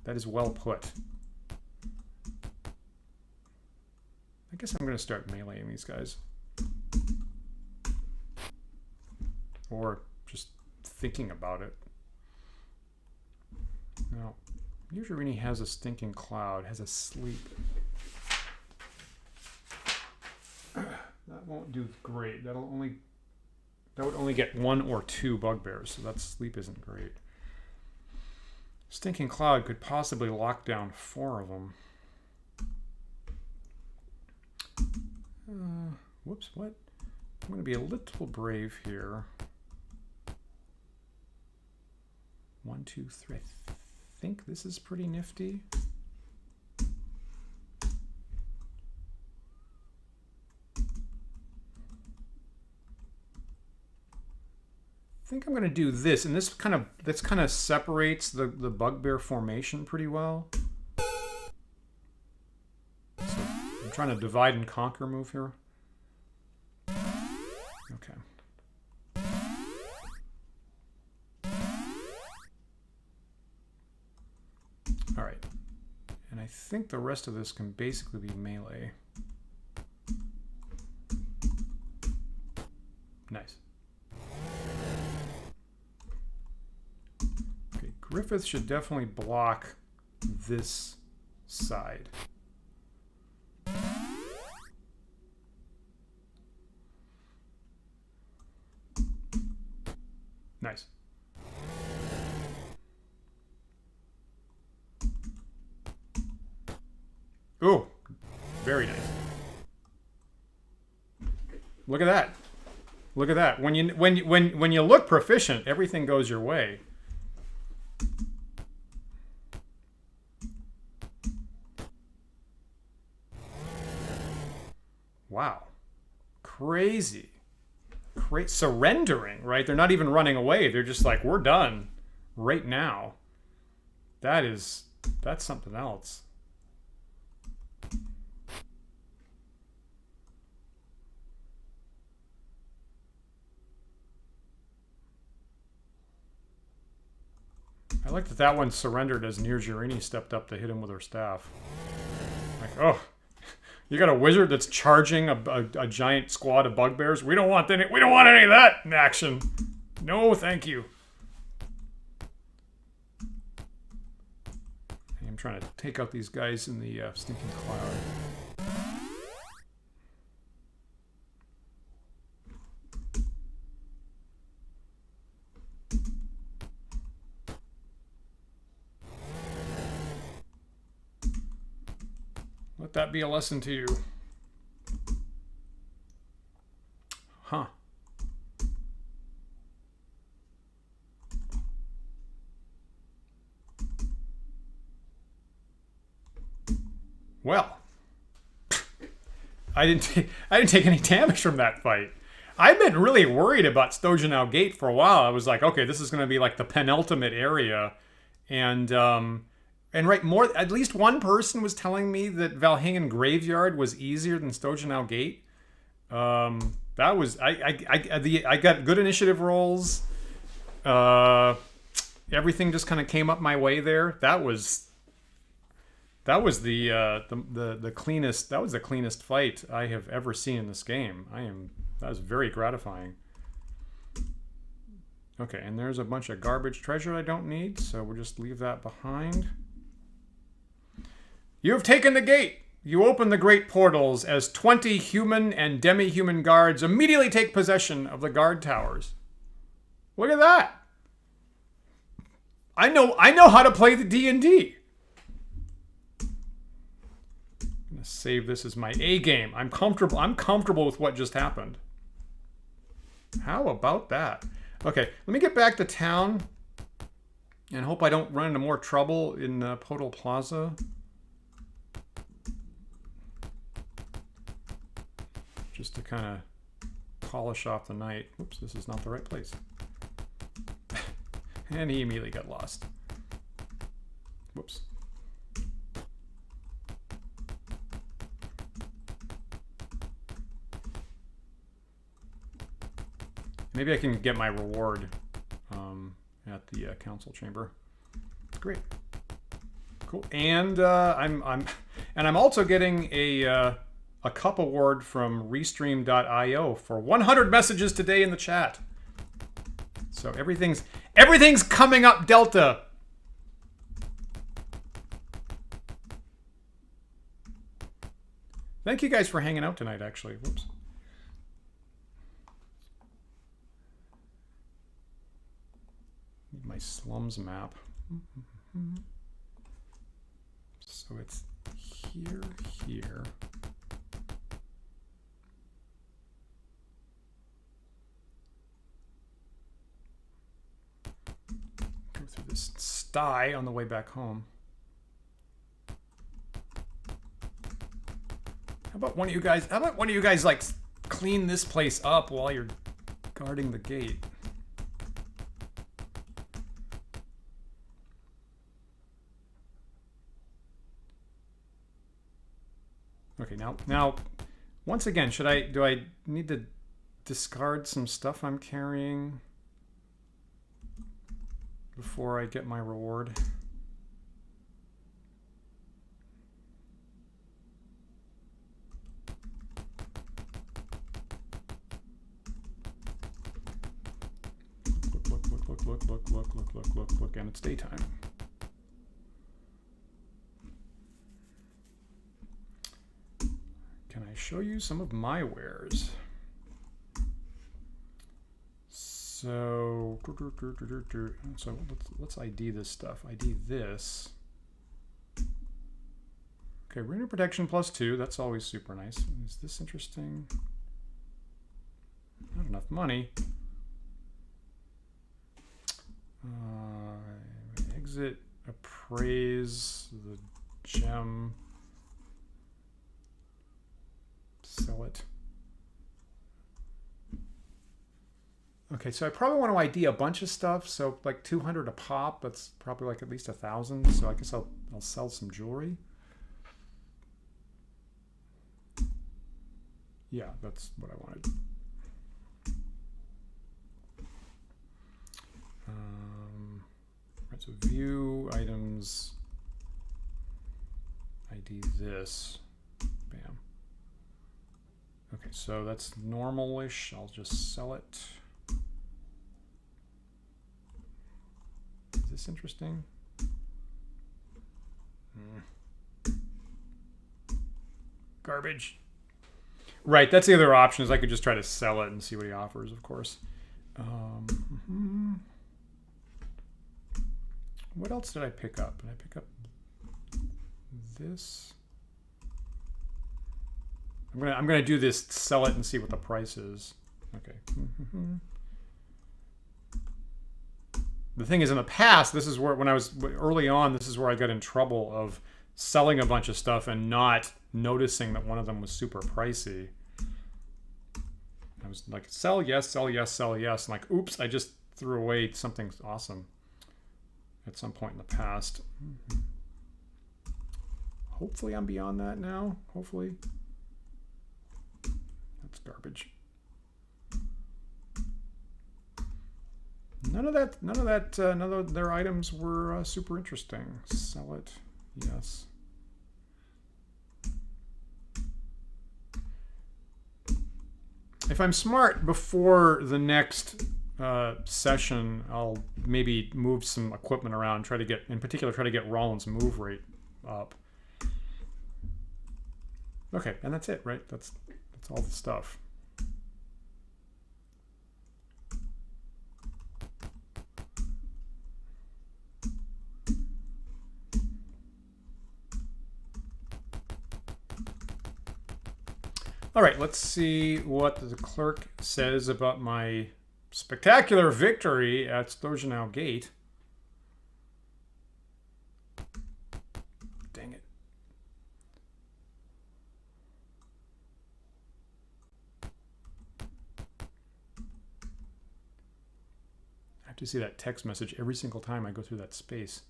That is well put. I guess I'm going to start meleeing these guys. Or just thinking about it. No. Usurini has a stinking cloud, has a sleep. That won't do great. That would only get 1 or 2 bugbears, so that sleep isn't great. Stinking cloud could possibly lock down 4 of them. Whoops, what? I'm going to be a little brave here. 1, 2, 3. I think this is pretty nifty. I think I'm going to do this, and this kind of separates the bugbear formation pretty well. So I'm trying to divide and conquer move here. Okay. All right, and I think the rest of this can basically be melee. Nice. Griffith should definitely block this side. Nice. Ooh, very nice. Look at that. Look at that. When you look proficient, everything goes your way. Wow. Crazy. Surrendering, right? They're not even running away. They're just like, we're done right now. That's something else. I like that one surrendered as Nirjirini stepped up to hit him with her staff. Like, oh. You got a wizard that's charging a giant squad of bugbears. We don't want any of that in action. No, thank you. I'm trying to take out these guys in the stinking cloud. Let that be a lesson to you. Huh. Well, I didn't take any damage from that fight. I've been really worried about Stojanow Gate for a while. I was like, okay, this is going to be like the penultimate area, and right, at least one person was telling me that Valjevo Graveyard was easier than Stojanow Gate. That was I got good initiative rolls. Everything just kind of came up my way there. That was the cleanest. That was the cleanest fight I have ever seen in this game. That was very gratifying. Okay, and there's a bunch of garbage treasure I don't need, so we'll just leave that behind. You have taken the gate. You open the great portals as 20 human and demi-human guards immediately take possession of the guard towers. Look at that. I know how to play the D&D. I'm going to save this as my A game. I'm comfortable with what just happened. How about that? Okay, let me get back to town and hope I don't run into more trouble in Podal Plaza. Just to kind of polish off the night. Whoops, this is not the right place. And he immediately got lost. Whoops. Maybe I can get my reward at the council chamber. Great, cool. And I'm also getting a cup award from Restream.io for 100 messages today in the chat. So everything's coming up, Delta. Thank you guys for hanging out tonight. Actually, whoops. My slums map. So it's here. Go through this sty on the way back home. How about one of you guys like clean this place up while you're guarding the gate? Okay, now, once again, do I need to discard some stuff I'm carrying before I get my reward? Look, and it's daytime. Can I show you some of my wares? So let's ID this stuff. ID this. Okay, rune protection +2. That's always super nice. Is this interesting? Not enough money. Exit, appraise the gem. Sell it. Okay, so I probably want to ID a bunch of stuff. So like 200 a pop. That's probably like at least 1,000. So I guess I'll sell some jewelry. Yeah, that's what I wanted. Right, so view items. ID this. Bam. Okay, so that's normal-ish. I'll just sell it. Is this interesting? Garbage. Right, that's the other option, is I could just try to sell it and see what he offers, of course. What else did I pick up? Did I pick up this? I'm gonna do this, sell it and see what the price is. Okay. The thing is, in the past, this is where, when I was early on, this is where I got in trouble of selling a bunch of stuff and not noticing that one of them was super pricey. I was like, sell yes, sell yes, sell yes. And like, oops, I just threw away something awesome at some point in the past. Hopefully I'm beyond that now. Hopefully. That's garbage. None of their items were super interesting. Sell it. Yes. If I'm smart, before the next session, I'll maybe move some equipment around, try to get, in particular, try to get Rollins' move rate up. Okay, and that's it, right? That's all the stuff. All right, let's see what the clerk says about my spectacular victory at Stojanow Gate. Dang it. I have to see that text message every single time I go through that space.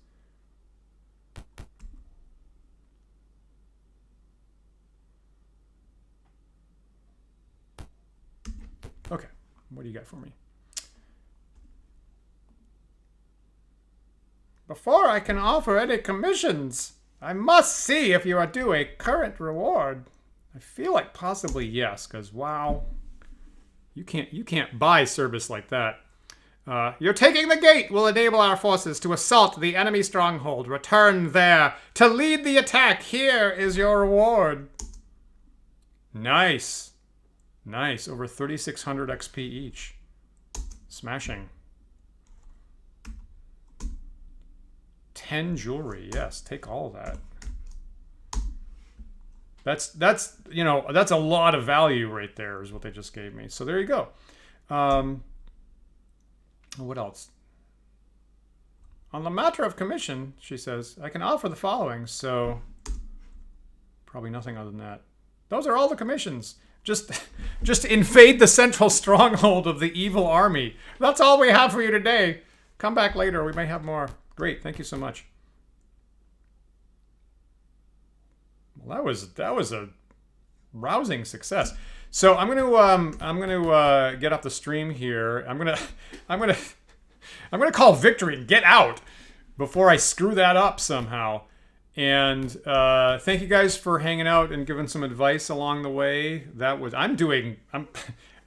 Okay, what do you got for me? Before I can offer any commissions, I must see if you are due a current reward. I feel like possibly yes, because wow, you can't buy service like that. You're taking the gate will enable our forces to assault the enemy stronghold. Return there to lead the attack. Here is your reward. Nice. Nice. Over 3,600 XP each. Smashing. 10 jewelry. Yes, take all of that. That's you know, that's a lot of value right there is what they just gave me. So there you go. What else? On the matter of commission, she says, I can offer the following. So probably nothing other than that. Those are all the commissions. Just invade the central stronghold of the evil army. That's all we have for you today. Come back later. We may have more. Great. Thank you so much. Well, that was a rousing success. So I'm gonna get off the stream here. I'm gonna call victory and get out before I screw that up somehow. And thank you guys for hanging out and giving some advice along the way. That was I'm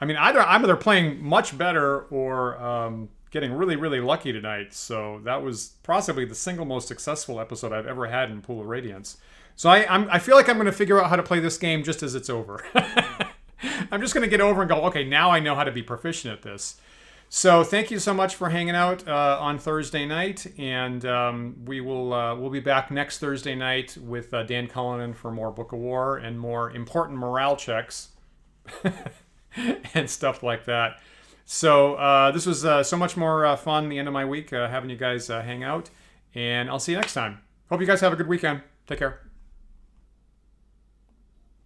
either playing much better or getting really lucky tonight. So that was possibly the single most successful episode I've ever had in Pool of Radiance. So I feel like I'm going to figure out how to play this game just as it's over. I'm just going to get over and go, okay, now I know how to be proficient at this. So thank you so much for hanging out on Thursday night, and we'll be back next Thursday night with Dan Cullinan for more Book of War and more important morale checks and stuff like that. So this was so much more fun the end of my week having you guys hang out, and I'll see you next time. Hope you guys have a good weekend. Take care.